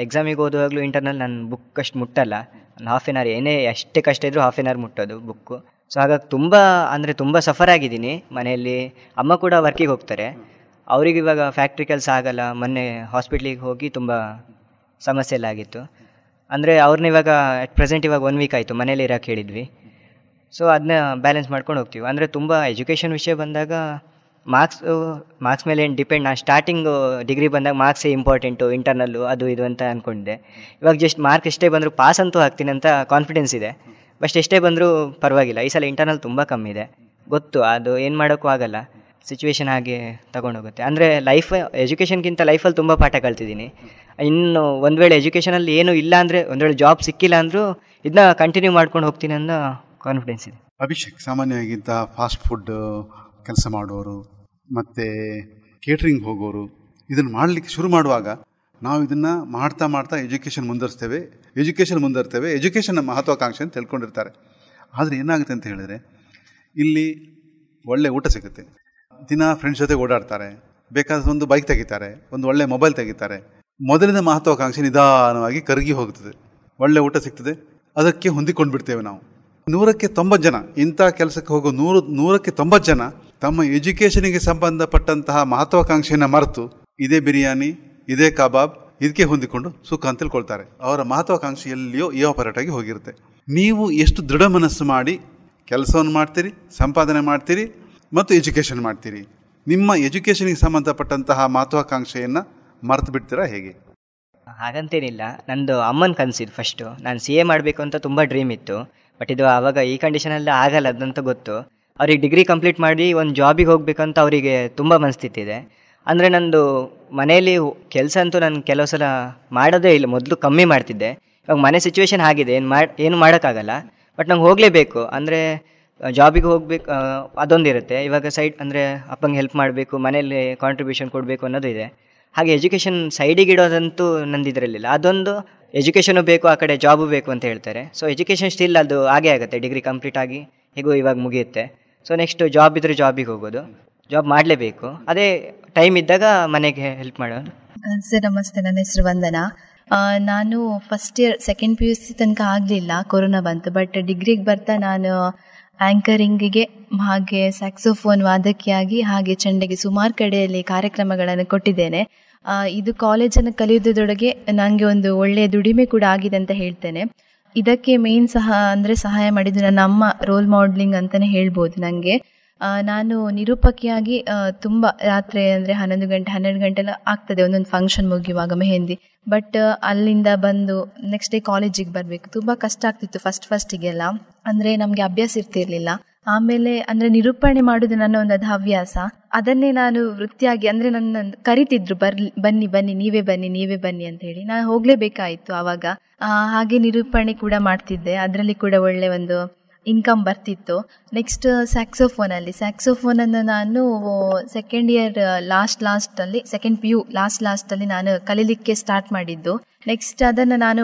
ಎಕ್ಸಾಮಿಗೆ ಓದುವಾಗಲೂ ಇಂಟರ್ನಲ್ ನಾನು ಬುಕ್ ಅಷ್ಟು ಮುಟ್ಟಲ್ಲ. ಒಂದು ಹಾಫ್ ಆನ್ ಅವರ್, ಏನೇ ಎಷ್ಟೇ ಕಷ್ಟ ಇದ್ದರೂ ಹಾಫ್ ಆನ್ ಅವರ್ ಮುಟ್ಟೋದು ಬುಕ್ಕು. ಸೊ ಹಾಗಾಗಿ ತುಂಬ ಸಫರ್ ಆಗಿದ್ದೀನಿ. ಮನೆಯಲ್ಲಿ ಅಮ್ಮ ಕೂಡ ವರ್ಕಿಗೆ ಹೋಗ್ತಾರೆ, ಅವ್ರಿಗೆ ಇವಾಗ ಫ್ಯಾಕ್ಟ್ರಿ ಕೆಲಸ ಆಗಲ್ಲ. ಮೊನ್ನೆ ಹಾಸ್ಪಿಟ್ಲಿಗೆ ಹೋಗಿ ತುಂಬ ಸಮಸ್ಯೆ ಎಲ್ಲ ಆಗಿತ್ತು. ಅಂದರೆ ಅವ್ರನ್ನ ಇವಾಗ ಅಟ್ ಪ್ರೆಸೆಂಟ್ ಇವಾಗ 1 ವೀಕ್ ಆಯಿತು ಮನೇಲಿ ಇರೋಕ್ಕೆ ಹೇಳಿದ್ವಿ. ಸೊ ಅದನ್ನ ಬ್ಯಾಲೆನ್ಸ್ ಮಾಡ್ಕೊಂಡು ಹೋಗ್ತೀವಿ. ಅಂದರೆ ತುಂಬ ಎಜುಕೇಷನ್ ವಿಷಯ ಬಂದಾಗ ಮಾರ್ಕ್ಸ್ ಮೇಲೆ ಏನು ಡಿಪೆಂಡ್. ನಾನು ಸ್ಟಾರ್ಟಿಂಗು ಡಿಗ್ರಿ ಬಂದಾಗ ಮಾರ್ಕ್ಸೇ ಇಂಪಾರ್ಟೆಂಟು, ಇಂಟರ್ನಲ್ಲು ಅದು ಇದು ಅಂತ ಅಂದ್ಕೊಂಡಿದ್ದೆ. ಇವಾಗ ಜಸ್ಟ್ ಮಾರ್ಕ್ ಎಷ್ಟೇ ಬಂದರೂ ಪಾಸ್ ಅಂತೂ ಆಗ್ತೀನಿ ಅಂತ ಕಾನ್ಫಿಡೆನ್ಸ್ ಇದೆ. ಬಟ್ ಎಷ್ಟೇ ಬಂದರೂ ಪರವಾಗಿಲ್ಲ. ಈ ಸಲ ಇಂಟರ್ನಲ್ ತುಂಬ ಕಮ್ಮಿ ಇದೆ, ಗೊತ್ತು. ಅದು ಏನು ಮಾಡೋಕ್ಕೂ ಆಗಲ್ಲ, ಸಿಚುವೇಶನ್ ಹಾಗೆ ತಗೊಂಡೋಗುತ್ತೆ. ಅಂದರೆ ಎಜುಕೇಷನ್ಗಿಂತ ಲೈಫಲ್ಲಿ ತುಂಬ ಪಾಠ ಕಲ್ತಿದ್ದೀನಿ. ಇನ್ನು ಒಂದು ವೇಳೆ ಎಜುಕೇಷನಲ್ಲಿ ಏನೂ ಇಲ್ಲ ಅಂದರೆ, ಒಂದು ವೇಳೆ ಜಾಬ್ ಸಿಕ್ಕಿಲ್ಲ ಅಂದರೂ ಇದನ್ನ ಕಂಟಿನ್ಯೂ ಮಾಡ್ಕೊಂಡು ಹೋಗ್ತೀನಿ ಅನ್ನೋ ಕಾನ್ಫಿಡೆನ್ಸ್ ಇದೆ. ಅಭಿಷೇಕ್, ಸಾಮಾನ್ಯವಾಗಿಂತ ಫಾಸ್ಟ್ ಫುಡ್ ಕೆಲಸ ಮಾಡೋರು ಮತ್ತು ಕೇಟ್ರಿಂಗ್ ಹೋಗೋರು ಇದನ್ನು ಮಾಡಲಿಕ್ಕೆ ಶುರು ಮಾಡುವಾಗ ನಾವು ಇದನ್ನು ಮಾಡ್ತಾ ಎಜುಕೇಷನ್ ಮುಂದುವರಿಸ್ತೇವೆ, ಎಜುಕೇಷನ್ನ ಮಹತ್ವಾಕಾಂಕ್ಷೆ ಅಂತ ತಿಳ್ಕೊಂಡಿರ್ತಾರೆ. ಆದರೆ ಏನಾಗುತ್ತೆ ಅಂತ ಹೇಳಿದರೆ, ಇಲ್ಲಿ ಒಳ್ಳೆ ಊಟ ಸಿಗುತ್ತೆ, ದಿನ ಫ್ರೆಂಡ್ಸ್ ಜೊತೆ ಓಡಾಡ್ತಾರೆ, ಬೇಕಾದ ಒಂದು ಬೈಕ್ ತೆಗಿತಾರೆ, ಒಂದು ಒಳ್ಳೆ ಮೊಬೈಲ್ ತೆಗಿತಾರೆ. ಮೊದಲಿನ ಮಹತ್ವಾಕಾಂಕ್ಷೆ ನಿಧಾನವಾಗಿ ಕರಗಿ ಹೋಗ್ತದೆ. ಒಳ್ಳೆ ಊಟ ಸಿಗ್ತದೆ, ಅದಕ್ಕೆ ಹೊಂದಿಕೊಂಡು ಬಿಡ್ತೇವೆ ನಾವು. 100ಕ್ಕೆ 90 ಜನ ಇಂಥ ಕೆಲಸಕ್ಕೆ ಹೋಗೋ 100ಕ್ಕೆ 90 ಜನ ತಮ್ಮ ಎಜುಕೇಷನಿಗೆ ಸಂಬಂಧಪಟ್ಟಂತಹ ಮಹತ್ವಾಕಾಂಕ್ಷೆಯನ್ನು ಮರೆತು ಇದೇ ಬಿರಿಯಾನಿ, ಇದೇ ಕಬಾಬ್, ಇದಕ್ಕೆ ಹೊಂದಿಕೊಂಡು ಸುಖ ಅಂತ ತಿಳ್ಕೊಳ್ತಾರೆ. ಅವರ ಮಹತ್ವಾಕಾಂಕ್ಷೆ ಎಲ್ಲಿಯೋ ಆಗಿ ಹೋಗಿರುತ್ತೆ. ನೀವು ಎಷ್ಟು ದೃಢ ಮನಸ್ಸು ಮಾಡಿ ಕೆಲಸವನ್ನು ಮಾಡ್ತೀರಿ, ಸಂಪಾದನೆ ಮಾಡ್ತೀರಿ ಮತ್ತು ಎಜುಕೇಷನ್ ಮಾಡ್ತೀರಿ, ನಿಮ್ಮ ಎಜುಕೇಷನಿಗೆ ಸಂಬಂಧಪಟ್ಟಂತಹ ಮಹತ್ವಾಕಾಂಕ್ಷೆಯನ್ನು ಮರೆತು ಬಿಡ್ತೀರಾ ಹೇಗೆ? ಹಾಗಂತೇನಿಲ್ಲ. ನಂದು ಅಮ್ಮನ ಕನಸಿದ್ದು ಫಸ್ಟು. ನಾನು CA ಮಾಡಬೇಕು ಅಂತ ತುಂಬ ಡ್ರೀಮ್ ಇತ್ತು. ಬಟ್ ಇದು ಆವಾಗ ಈ ಕಂಡೀಷನಲ್ಲಿ ಆಗಲ್ಲ ಅದಂತ ಗೊತ್ತು. ಅವ್ರಿಗೆ ಡಿಗ್ರಿ ಕಂಪ್ಲೀಟ್ ಮಾಡಿ ಒಂದು ಜಾಬಿಗೆ ಹೋಗ್ಬೇಕಂತ ಅವರಿಗೆ ತುಂಬ ಮನಸ್ಥಿತಿದೆ. ಅಂದರೆ ನಂದು ಮನೆಯಲ್ಲಿ ಕೆಲಸ ಅಂತೂ ನಾನು ಕೆಲವು ಸಲ ಮಾಡೋದೇ ಇಲ್ಲ, ಮೊದಲು ಕಮ್ಮಿ ಮಾಡ್ತಿದ್ದೆ. ಇವಾಗ ಮನೆ ಸಿಚುವೇಶನ್ ಆಗಿದೆ, ಏನು ಮಾಡೋಕ್ಕಾಗಲ್ಲ. ಬಟ್ ನಂಗೆ ಹೋಗಲೇಬೇಕು, ಅಂದರೆ ಜಾಬಿಗೆ ಹೋಗ್ಬೇಕು ಅದೊಂದಿರುತ್ತೆ. ಇವಾಗ ಸೈಡ್ ಅಂದರೆ ಅಪ್ಪಂಗೆ ಹೆಲ್ಪ್ ಮಾಡಬೇಕು, ಮನೇಲಿ ಕಾಂಟ್ರಿಬ್ಯೂಷನ್ ಕೊಡಬೇಕು ಅನ್ನೋದು ಇದೆ. ಹಾಗೆ ಎಜುಕೇಷನ್ ಸೈಡಿಗೆ ಇಡೋದಂತೂ ನಂದು ಇದರಲ್ಲಿಲ್ಲ. ಅದೊಂದು ಎಜುಕೇಷನು ಬೇಕು, ಆ ಕಡೆ ಜಾಬು ಬೇಕು ಅಂತ ಹೇಳ್ತಾರೆ. ಸೊ ಎಜುಕೇಷನ್ ಸ್ಟಿಲ್ ಅದು ಆಗೇ ಆಗುತ್ತೆ. ಡಿಗ್ರಿ ಕಂಪ್ಲೀಟ್ ಆಗಿ ಹೇಗೂ ಇವಾಗ ಮುಗಿಯುತ್ತೆ. ಸೊ ನೆಕ್ಸ್ಟ್ ಜಾಬ್ ಇದ್ದರೆ ಜಾಬಿಗೆ ಹೋಗೋದು, ಜಾಬ್ ಮಾಡಲೇಬೇಕು. ಅದೇ ಟೈಮ್ ಇದ್ದಾಗ ಮನೆಗೆ ಹೆಲ್ಪ್ ಮಾಡೋದು. ಸರ್ ನಮಸ್ತೆ, ನನ್ನ ಹೆಸರು ವಂದನಾ. ನಾನು ಫಸ್ಟ್ ಇಯರ್ ಸೆಕೆಂಡ್ PUC ತನಕ ಆಗಲಿಲ್ಲ, ಕೊರೋನಾ ಬಂತು. ಬಟ್ ಡಿಗ್ರಿಗೆ ಬರ್ತಾ ನಾನು ಆ್ಯಂಕರಿಂಗಿಗೆ ಹಾಗೆ ಸ್ಯಾಕ್ಸೋಫೋನ್ ವಾದಕಿಯಾಗಿ ಹಾಗೆ ಚೆಂಡೆಗೆ ಸುಮಾರು ಕಡೆಯಲ್ಲಿ ಕಾರ್ಯಕ್ರಮಗಳನ್ನು ಕೊಟ್ಟಿದ್ದೇನೆ. ಇದು ಕಾಲೇಜನ್ನು ಕಲಿಯೋದ್ರೊಳಗೆ ನನಗೆ ಒಂದು ಒಳ್ಳೆಯ ದುಡಿಮೆ ಕೂಡ ಆಗಿದೆ ಅಂತ ಹೇಳ್ತೇನೆ. ಇದಕ್ಕೆ ಮೇನ್ ಸಹಾಯ ಮಾಡಿದ್ದು ನನ್ನ ಅಮ್ಮ, ರೋಲ್ ಮಾಡೆಲಿಂಗ್ ಅಂತಲೇ ಹೇಳ್ಬೋದು ನನಗೆ. ನಾನು ನಿರೂಪಕಿಯಾಗಿ ತುಂಬ ರಾತ್ರಿ ಅಂದರೆ 11 ಗಂಟೆ 12 ಗಂಟೆ ಎಲ್ಲ ಆಗ್ತದೆ ಒಂದೊಂದು ಫಂಕ್ಷನ್ ಮುಗಿಯುವಾಗ ಮೆಹಂದಿ. ಬಟ್ ಅಲ್ಲಿಂದ ಬಂದು ನೆಕ್ಸ್ಟ್ ಡೇ ಕಾಲೇಜಿಗೆ ಬರಬೇಕು, ತುಂಬ ಕಷ್ಟ ಆಗ್ತಿತ್ತು ಫಸ್ಟಿಗೆಲ್ಲ. ಅಂದರೆ ನಮಗೆ ಅಭ್ಯಾಸ ಇರ್ತಿರ್ಲಿಲ್ಲ. ಆಮೇಲೆ ಅಂದರೆ ನಿರೂಪಣೆ ಮಾಡೋದು ನನ್ನ ಒಂದು ಅದು ಹವ್ಯಾಸ. ಅದನ್ನೇ ನಾನು ವೃತ್ತಿಯಾಗಿ ಅಂದರೆ ನನ್ನ ಕರಿತಿದ್ರು, ಬನ್ನಿ ನೀವೇ ಬನ್ನಿ ಅಂತ ಹೇಳಿ. ನಾನು ಹೋಗಲೇಬೇಕಾಯಿತು ಆವಾಗ. ಹಾಗೆ ನಿರೂಪಣೆ ಕೂಡ ಮಾಡ್ತಿದ್ದೆ. ಅದರಲ್ಲಿ ಕೂಡ ಒಳ್ಳೆ ಒಂದು ಇನ್ಕಮ್ ಬರ್ತಿತ್ತು. ನೆಕ್ಸ್ಟ್ ಸ್ಯಾಕ್ಸೋಫೋನನ್ನು ನಾನು ಸೆಕೆಂಡ್ ಇಯರ್ ಲಾಸ್ಟಲ್ಲಿ ಸೆಕೆಂಡ್ PU ಲಾಸ್ಟಲ್ಲಿ ನಾನು ಕಲೀಲಿಕ್ಕೆ ಸ್ಟಾರ್ಟ್ ಮಾಡಿದ್ದು. ನೆಕ್ಸ್ಟ್ ಅದನ್ನು ನಾನು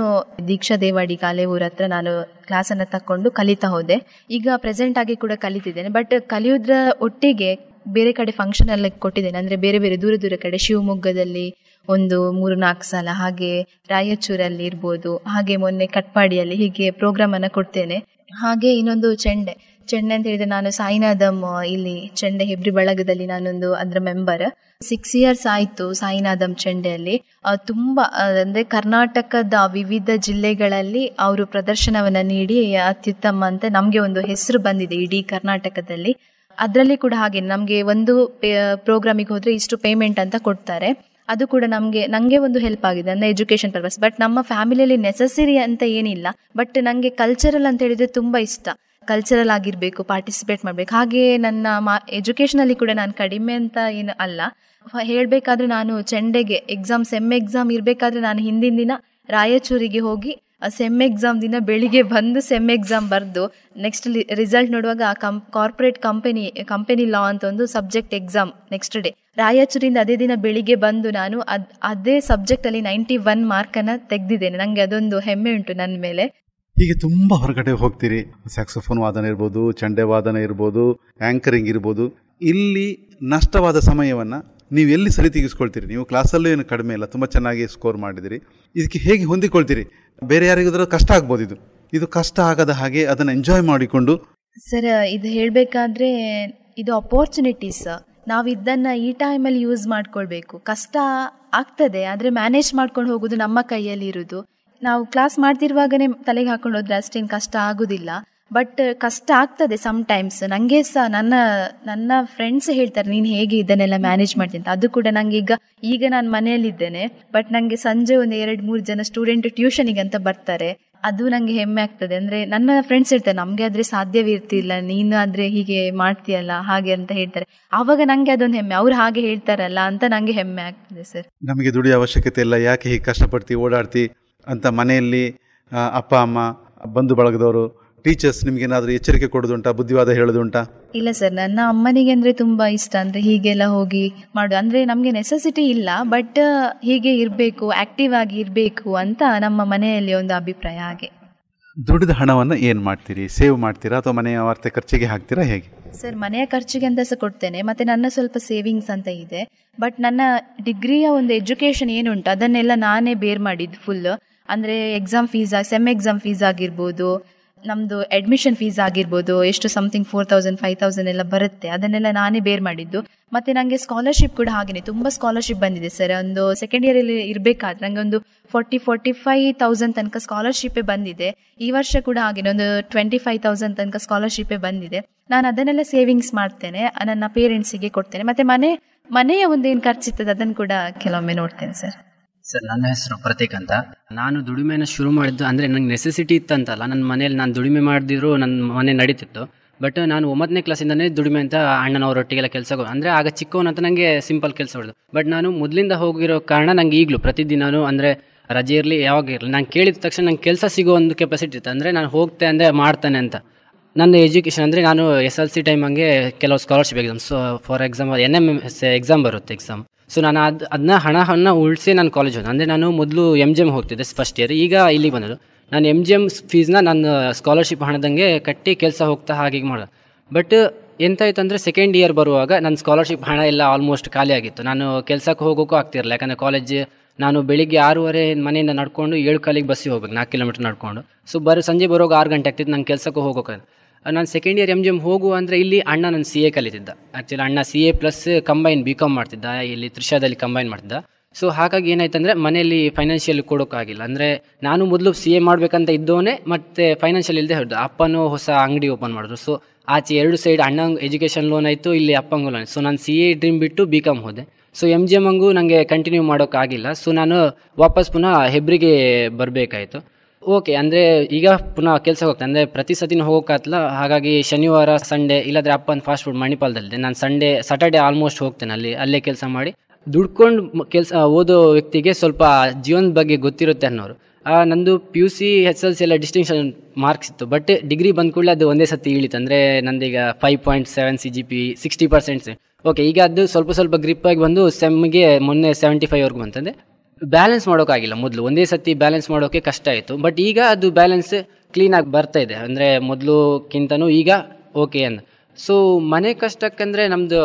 ದೀಕ್ಷಾ ದೇವಾಡಿ ಕಾಲೇವೂರ್ ಹತ್ರ ನಾನು ಕ್ಲಾಸನ್ನು ತಗೊಂಡು ಕಲಿತಾ ಹೋದೆ. ಈಗ ಪ್ರೆಸೆಂಟ್ ಆಗಿ ಕೂಡ ಕಲಿತಿದ್ದೇನೆ. ಬಟ್ ಕಲಿಯೋದ್ರ ಒಟ್ಟಿಗೆ ಬೇರೆ ಕಡೆ ಫಂಕ್ಷನ್ ಎಲ್ಲ ಕೊಟ್ಟಿದ್ದೇನೆ. ಅಂದರೆ ಬೇರೆ ಬೇರೆ ದೂರ ಕಡೆ ಶಿವಮೊಗ್ಗದಲ್ಲಿ ಒಂದು 3-4 ಸಲ, ಹಾಗೆ ರಾಯಚೂರಲ್ಲಿ ಇರ್ಬೋದು, ಹಾಗೆ ಮೊನ್ನೆ ಕಟ್ಪಾಡಿಯಲ್ಲಿ, ಹೀಗೆ ಪ್ರೋಗ್ರಾಮನ್ನು ಕೊಡ್ತೇನೆ. ಹಾಗೆ ಇನ್ನೊಂದು ಚೆಂಡೆ ಅಂತ ಹೇಳಿದರೆ ನಾನು ಸಾಯಿನಾಥಮ್ ಇಲ್ಲಿ ಚೆಂಡೆ ಹೆಬ್ರಿ ಬಳಗದಲ್ಲಿ ನಾನೊಂದು ಅದರ ಮೆಂಬರ್. 6 years ಆಯಿತು ಸಾಯಿನಾಥಮ್ ಚೆಂಡೆಯಲ್ಲಿ. ತುಂಬ ಅಂದರೆ ಕರ್ನಾಟಕದ ವಿವಿಧ ಜಿಲ್ಲೆಗಳಲ್ಲಿ ಅವರು ಪ್ರದರ್ಶನವನ್ನು ನೀಡಿ ಅತ್ಯುತ್ತಮ ಅಂತ ನಮಗೆ ಒಂದು ಹೆಸರು ಬಂದಿದೆ ಇಡೀ ಕರ್ನಾಟಕದಲ್ಲಿ. ಅದರಲ್ಲಿ ಕೂಡ ಹಾಗೆ ನಮಗೆ ಒಂದು ಪ್ರೋಗ್ರಾಮಿಗೆ ಹೋದರೆ ಇಷ್ಟು ಪೇಮೆಂಟ್ ಅಂತ ಕೊಡ್ತಾರೆ. ಅದು ಕೂಡ ನನಗೆ ಒಂದು ಹೆಲ್ಪ್ ಆಗಿದೆ, ಅಂದರೆ ಎಜುಕೇಷನ್ ಪರ್ಪಸ್. ಬಟ್ ನಮ್ಮ ಫ್ಯಾಮಿಲಿಯಲ್ಲಿ ನೆಸಸರಿ ಅಂತ ಏನಿಲ್ಲ. ಬಟ್ ನನಗೆ ಕಲ್ಚರಲ್ ಅಂತ ಹೇಳಿದರೆ ತುಂಬ ಇಷ್ಟ. ಕಲ್ಚರಲ್ ಆಗಿರಬೇಕು, ಪಾರ್ಟಿಸಿಪೇಟ್ ಮಾಡಬೇಕು. ಹಾಗೆ ನನ್ನ ಎಜುಕೇಷನಲ್ಲಿ ಕೂಡ ನಾನು ಕಡಿಮೆ ಅಂತ ಏನು ಅಲ್ಲ. ಹೇಳಬೇಕಾದ್ರೆ ನಾನು ಚೆಂಡೆಗೆ ಸೆಮ್ ಎಕ್ಸಾಮ್ ಇರಬೇಕಾದ್ರೆ ನಾನು ಹಿಂದಿನ ದಿನ ರಾಯಚೂರಿಗೆ ಹೋಗಿ ಸೆಮ್ ಎಕ್ಸಾಮ್ ದಿನ ಬೆಳಿಗ್ಗೆ ಬಂದು ಸೆಮ್ ಎಕ್ಸಾಮ್ ಬರೆದು ನೆಕ್ಸ್ಟ್ ರಿಸಲ್ಟ್ ನೋಡುವಾಗ ಕಾರ್ಪೊರೇಟ್ ಕಂಪನಿ ಲಾ ಅಂತ ಒಂದು ಸಬ್ಜೆಕ್ಟ್ ಎಕ್ಸಾಮ್ ನೆಕ್ಸ್ಟ್ ಡೇ ರಾಯಚೂರಿಂದ ಅದೇ ದಿನ ಬೆಳಿಗ್ಗೆ ಬಂದು ನಾನು ಅದೇ ಸಬ್ಜೆಕ್ಟಲ್ಲಿ 91 ಮಾರ್ಕನ್ನು ತೆಗೆದಿದ್ದೇನೆ. ನನಗೆ ಅದೊಂದು ಹೆಮ್ಮೆ ಉಂಟು ನನ್ನ ಮೇಲೆ. ಹೀಗೆ ತುಂಬ ಹೊರಗಡೆ ಹೋಗ್ತೀರಿ, ಸ್ಯಾಕ್ಸೋಫೋನ್ ವಾದನ ಇರ್ಬೋದು, ಚಂಡೆ ವಾದನ ಇರ್ಬೋದು, ಆ್ಯಂಕರಿಂಗ್ ಇರ್ಬೋದು. ಇಲ್ಲಿ ನಷ್ಟವಾದ ಸಮಯವನ್ನು ನೀವು ಎಲ್ಲಿ ಸರಿತಿಗಿಸ್ಕೊಳ್ತೀರಿ? ನೀವು ಕ್ಲಾಸಲ್ಲೂ ಏನು ಕಡಿಮೆ ಇಲ್ಲ, ತುಂಬ ಚೆನ್ನಾಗಿ ಸ್ಕೋರ್ ಮಾಡಿದಿರಿ. ಇದಕ್ಕೆ ಹೇಗೆ ಹೊಂದಿಕೊಳ್ತೀರಿ? ಬೇರೆ ಯಾರಿಗಾದ್ರೂ ಕಷ್ಟ ಆಗ್ಬೋದು, ಇದು ಕಷ್ಟ ಆಗದ ಹಾಗೆ ಅದನ್ನು ಎಂಜಾಯ್ ಮಾಡಿಕೊಂಡು. ಸರ್, ಇದು ಹೇಳಬೇಕಾದ್ರೆ ಇದು ಅಪೋರ್ಚುನಿಟೀಸ್. ನಾವು ಇದನ್ನು ಈ ಟೈಮಲ್ಲಿ ಯೂಸ್ ಮಾಡ್ಕೊಳ್ಬೇಕು. ಕಷ್ಟ ಆಗ್ತದೆ, ಆದರೆ ಮ್ಯಾನೇಜ್ ಮಾಡ್ಕೊಂಡು ಹೋಗೋದು ನಮ್ಮ ಕೈಯಲ್ಲಿ ಇರೋದು. ನಾವು ಕ್ಲಾಸ್ ಮಾಡ್ತಿರುವಾಗನೇ ತಲೆಗೆ ಹಾಕೊಂಡು ಹೋದ್ರೆ ಅಷ್ಟೇನು ಕಷ್ಟ ಆಗೋದಿಲ್ಲ. ಬಟ್ ಕಷ್ಟ ಆಗ್ತದೆ ಸಮ್ಟೈಮ್ಸ್. ನನಗೆ ಸಹ ನನ್ನ ಫ್ರೆಂಡ್ಸ್ ಹೇಳ್ತಾರೆ ನೀನು ಹೇಗೆ ಇದನ್ನೆಲ್ಲ ಮ್ಯಾನೇಜ್ ಮಾಡ್ತೀನಿ ಅಂತ. ಅದು ಕೂಡ ನನಗೆ ಈಗ ನಾನು ಮನೆಯಲ್ಲಿದ್ದೇನೆ, ಬಟ್ ನನಗೆ ಸಂಜೆ ಒಂದು 2-3 ಜನ ಸ್ಟೂಡೆಂಟ್ ಟ್ಯೂಷನಿಗೆ ಅಂತ ಬರ್ತಾರೆ. ಅದು ನನಗೆ ಹೆಮ್ಮೆ ಆಗ್ತದೆ. ಅಂದರೆ ನನ್ನ ಫ್ರೆಂಡ್ಸ್ ಹೇಳ್ತಾರೆ ನಮಗೆ ಆದರೆ ಸಾಧ್ಯವೇ ಇರ್ತಿಲ್ಲ, ನೀನು ಆದರೆ ಹೀಗೆ ಮಾಡ್ತೀಯಲ್ಲ ಹಾಗೆ ಅಂತ ಹೇಳ್ತಾರೆ. ಆವಾಗ ನನಗೆ ಅದೊಂದು ಹೆಮ್ಮೆ, ಅವ್ರು ಹಾಗೆ ಹೇಳ್ತಾರಲ್ಲ ಅಂತ ನನಗೆ ಹೆಮ್ಮೆ ಆಗ್ತದೆ. ಸರ್, ನಮಗೆ ದುಡಿಯೋ ಅವಶ್ಯಕತೆ ಇಲ್ಲ, ಯಾಕೆ ಹೀಗೆ ಕಷ್ಟಪಡ್ತಿ ಓಡಾಡ್ತಿ ಅಂತ ಮನೆಯಲ್ಲಿ ಅಪ್ಪ ಅಮ್ಮ, ಬಂಧು ಬಳಗದವರು, ಟೀಚರ್ಸ್ ನಿಮ್ಗೇನಾದರೂ ಎಚ್ಚರಿಕೆ ಕೊಡೋದುಂಟಾ, ಬುದ್ಧಿವಾದ ಹೇಳೋದುಂಟಾ? ಇಲ್ಲ ಸರ್, ನನ್ನ ಅಮ್ಮನಿಗೆ ಅಂದರೆ ತುಂಬ ಇಷ್ಟ. ಅಂದರೆ ಹೀಗೆಲ್ಲ ಹೋಗಿ ಮಾಡು, ಅಂದರೆ ನಮಗೆ ನೆಸೆಸಿಟಿ ಇಲ್ಲ, ಬಟ್ ಹೀಗೆ ಇರಬೇಕು, ಆ್ಯಕ್ಟಿವ್ ಆಗಿ ಇರಬೇಕು ಅಂತ ನಮ್ಮ ಮನೆಯಲ್ಲಿ ಒಂದು ಅಭಿಪ್ರಾಯ. ಹಾಗೆ ದುಡಿದ ಹಣವನ್ನು ಏನು ಮಾಡ್ತೀರಿ? ಸೇವ್ ಮಾಡ್ತೀರಾ ಅಥವಾ ಮನೆಯ ವಾರ್ತೆ ಖರ್ಚಿಗೆ ಹಾಕ್ತೀರಾ, ಹೇಗೆ? ಸರ್, ಮನೆಯ ಖರ್ಚಿಗೆ ಅಂತ ಸಹ ಕೊಡ್ತೇನೆ, ಮತ್ತು ನನ್ನ ಸ್ವಲ್ಪ ಸೇವಿಂಗ್ಸ್ ಅಂತ ಇದೆ. ಬಟ್ ನನ್ನ ಡಿಗ್ರಿಯ ಒಂದು ಎಜುಕೇಷನ್ ಏನುಂಟು ಅದನ್ನೆಲ್ಲ ನಾನೇ ಬೇರ್ ಮಾಡಿದ್ದು ಫುಲ್. ಅಂದರೆ ಸೆಮ್ ಎಕ್ಸಾಮ್ ಫೀಸ್ ಆಗಿರ್ಬೋದು, ನಮ್ಮದು ಅಡ್ಮಿಷನ್ ಫೀಸ್ ಆಗಿರ್ಬೋದು, ಎಷ್ಟು ಸಮಥಿಂಗ್ 4,000-5,000 ಎಲ್ಲ ಬರುತ್ತೆ, ಅದನ್ನೆಲ್ಲ ನಾನೇ ಬೇರ್ ಮಾಡಿದ್ದು. ಮತ್ತು ನನಗೆ ಸ್ಕಾಲರ್ಶಿಪ್ ಕೂಡ ಹಾಗೆಯೇ ತುಂಬ ಸ್ಕಾಲರ್ಶಿಪ್ ಬಂದಿದೆ ಸರ್. ಒಂದು ಸೆಕೆಂಡ್ ಇಯರಲ್ಲಿ ಇರಬೇಕಾದ್ರೆ ನನಗೆ ಒಂದು 40,000-45,000 ತನಕ ಸ್ಕಾಲರ್ಶಿಪ್ಪೇ ಬಂದಿದೆ. ಈ ವರ್ಷ ಕೂಡ ಹಾಗೆ ಒಂದು 25,000 ತನಕ ಸ್ಕಾಲರ್ಶಿಪ್ಪೇ ಬಂದಿದೆ. ನಾನು ಅದನ್ನೆಲ್ಲ ಸೇವಿಂಗ್ಸ್ ಮಾಡ್ತೇನೆ, ನನ್ನ ಪೇರೆಂಟ್ಸಿಗೆ ಕೊಡ್ತೇನೆ. ಮತ್ತು ಮನೆಯ ಒಂದೇನು ಖರ್ಚಿರ್ತದೆ ಅದನ್ನು ಕೂಡ ಕೆಲವೊಮ್ಮೆ ನೋಡ್ತೇನೆ ಸರ್. ಸರ್, ನನ್ನ ಹೆಸರು ಪ್ರತೀಕ್ ಅಂತ. ನಾನು ದುಡಿಮೆನ ಶುರು ಮಾಡಿದ್ದು ಅಂದರೆ ನನಗೆ ನೆಸೆಸಿಟಿ ಇತ್ತಂತಲ್ಲ, ನನ್ನ ಮನೇಲಿ ನಾನು ದುಡಿಮೆ ಮಾಡಿದ್ರು ನನ್ನ ಮನೆ ನಡೀತಿತ್ತು. ಬಟ್ ನಾನು 9ನೇ ಕ್ಲಾಸಿಂದನೇ ದುಡಿಮೆ ಅಂತ ಅಣ್ಣನವರೊಟ್ಟಿಗೆಲ್ಲ ಕೆಲಸ, ಅಂದರೆ ಆಗ ಚಿಕ್ಕವನಂತ ನನಗೆ ಸಿಂಪಲ್ ಕೆಲಸ ಹೊಡೆದು. ಬಟ್ ನಾನು ಮೊದಲಿಂದ ಹೋಗಿರೋ ಕಾರಣ ನನಗೆ ಈಗಲೂ ಪ್ರತಿದಿನ ಅಂದರೆ ರಜೆ ಇರಲಿ ಯಾವಾಗ ಇರಲಿ ನಾನು ಕೇಳಿದ ತಕ್ಷಣ ನಂಗೆ ಕೆಲಸ ಸಿಗೋ ಒಂದು ಕೆಪಾಸಿಟಿ ಇತ್ತು. ಅಂದರೆ ನಾನು ಹೋಗ್ತೆ ಅಂದರೆ ಮಾಡ್ತಾನೆ ಅಂತ. ನನ್ನ ಎಜುಕೇಷನ್ ಅಂದರೆ ನಾನು SLC ಟೈಮ್ ಹಂಗೆ ಕೆಲವು scholarship exam, so for example NMS exam ಬರುತ್ತೆ ಎಕ್ಸಾಮ್. ಸೊ ನಾನು ಅದನ್ನ ಹಣವನ್ನು ಉಳಿಸಿ ನಾನು ಕಾಲೇಜ್ ಹೋದೆ. ಅಂದರೆ ನಾನು ಮೊದಲು MGM ಹೋಗ್ತಿದ್ದೆ ಫಸ್ಟ್ ಇಯರ್, ಈಗ ಇಲ್ಲಿಗೆ ಬಂದರು. ನಾನು MGM ಫೀಸ್ನ ನಾನು ಸ್ಕಾಲರ್ಶಿಪ್ ಹಣದಂಗೆ ಕಟ್ಟಿ ಕೆಲಸ ಹೋಗ್ತಾ ಹಾಗೆ ಮಾಡಿದೆ. ಬಟ್ ಎಂತಾಯ್ತು ಅಂದರೆ ಸೆಕೆಂಡ್ ಇಯರ್ ಬರುವಾಗ ನನ್ನ ಸ್ಕಾಲರ್ಶಿಪ್ ಹಣ ಎಲ್ಲ ಆಲ್ಮೋಸ್ಟ್ ಖಾಲಿ ಆಗಿತ್ತು. ನಾನು ಕೆಲಸಕ್ಕೆ ಹೋಗೋಕ್ಕೂ ಆಗ್ತಿರಲಿಲ್ಲ, ಯಾಕಂದರೆ ಕಾಲೇಜ್ ನಾನು ಬೆಳಿಗ್ಗೆ 6:30 ಮನೆಯಿಂದ ನಡ್ಕೊಂಡು 7 ಕಾಲಿಗೆ ಬಸ್ಸಿಗೆ ಹೋಗ್ಬೇಕು, 4 ಕಿಲೋಮೀಟರ್ ನಡ್ಕೊಂಡು. ಸೊ ಸಂಜೆ ಬರೋವಾಗ 6 ಗಂಟೆ ಆಗ್ತಿತ್ತು ನಂಗೆ ಕೆಲಸಕ್ಕೂ ಹೋಗೋಕೆ. ನಾನು ಸೆಕೆಂಡ್ ಇಯರ್ MGM ಹೋಗುವ ಅಂದರೆ ಇಲ್ಲಿ ಅಣ್ಣ ನನ್ನ CA ಕಲಿತಿದ್ದ. ಆ್ಯಕ್ಚುಲಿ ಅಣ್ಣ CA ಪ್ಲಸ್ ಕಂಬೈನ್ BCom ಮಾಡ್ತಿದ್ದ, ಇಲ್ಲಿ ತ್ರಿಷಾದಲ್ಲಿ ಕಂಬೈನ್ ಮಾಡ್ತಿದ್ದ. ಸೊ ಹಾಗಾಗಿ ಏನಾಯ್ತು ಅಂದರೆ ಮನೆಯಲ್ಲಿ ಫೈನಾನ್ಷಿಯಲ್ ಕೊಡೋಕ್ಕಾಗಿಲ್ಲ. ಅಂದರೆ ನಾನು ಮೊದಲು CA ಮಾಡಬೇಕಂತ ಇದ್ದವನೇ, ಮತ್ತು ಫೈನಾನ್ಷಿಯಲ್ ಇಲ್ಲದೆ ಹೊರದು. ಅಪ್ಪನೂ ಹೊಸ ಅಂಗಡಿ ಓಪನ್ ಮಾಡಿದ್ರು. ಸೊ ಆಚೆ 2 ಸೈಡ್ ಅಣ್ಣಂಗೆ ಎಜುಕೇಷನ್ ಲೋನ್ ಆಯಿತು, ಇಲ್ಲಿ ಅಪ್ಪಂಗೂ ಲೋನ್. ಸೊ ನಾನು CA ಡ್ರೀಮ್ ಬಿಟ್ಟು BCom ಹೋದೆ. ಸೊ MGM ಹಂಗೂ ನನಗೆ ಕಂಟಿನ್ಯೂ ಮಾಡೋಕ್ಕಾಗಿಲ್ಲ. ಸೊ ನಾನು ವಾಪಸ್ ಪುನಃ ಹೆಬ್ರಿಗೆ ಬರಬೇಕಾಯಿತು. ಓಕೆ, ಅಂದರೆ ಈಗ ಪುನಃ ಕೆಲಸಕ್ಕೆ ಹೋಗ್ತೇನೆ. ಅಂದರೆ ಪ್ರತಿ ಸತಿನೂ ಹೋಗೋಕ್ಕಾಗಲ್ಲ. ಹಾಗಾಗಿ ಶನಿವಾರ ಸಂಡೇ ಇಲ್ಲಾಂದರೆ ಅಪ್ಪನ ಫಾಸ್ಟ್ ಫುಡ್ ಮಣಿಪಾಲದಲ್ಲಿದೆ, ನಾನು ಸ್ಯಾಟರ್ಡೇ ಆಲ್ಮೋಸ್ಟ್ ಹೋಗ್ತೇನೆ. ಅಲ್ಲೇ ಕೆಲಸ ಮಾಡಿ ದುಡ್ಕೊಂಡು ಓದೋ ವ್ಯಕ್ತಿಗೆ ಸ್ವಲ್ಪ ಜೀವನದ ಬಗ್ಗೆ ಗೊತ್ತಿರುತ್ತೆ ಅನ್ನೋರು. ನಂದು PUC SLC ಎಲ್ಲ ಡಿಸ್ಟಿಂಕ್ಷನ್ ಮಾರ್ಕ್ಸ್ ಇತ್ತು. ಬಟ್ ಡಿಗ್ರಿ ಬಂದ ಕೂಡಲೇ ಅದು ಒಂದೇ ಸತಿ ಇಳಿತು. ಅಂದರೆ ನಂದೀಗ 5.7 CGP 60%. ಓಕೆ, ಈಗ ಅದು ಸ್ವಲ್ಪ ಗ್ರಿಪ್ಪಾಗಿ ಬಂದು ಸೆಮ್ಗೆ ಮೊನ್ನೆ 75ವರೆಗೂ ಬಂತಂದರೆ ಬ್ಯಾಲೆನ್ಸ್ ಮಾಡೋಕ್ಕಾಗಿಲ್ಲ. ಮೊದಲು ಒಂದೇ ಸತಿ ಬ್ಯಾಲೆನ್ಸ್ ಮಾಡೋಕ್ಕೆ ಕಷ್ಟ ಆಯಿತು. ಬಟ್ ಈಗ ಅದು ಬ್ಯಾಲೆನ್ಸ್ ಕ್ಲೀನಾಗಿ ಬರ್ತಾ ಇದೆ. ಅಂದರೆ ಮೊದಲುಕ್ಕಿಂತನೂ ಈಗ ಓಕೆ ಅಂದ. ಸೊ ಮನೆ ಕಷ್ಟಕ್ಕಂದರೆ ನಮ್ಮದು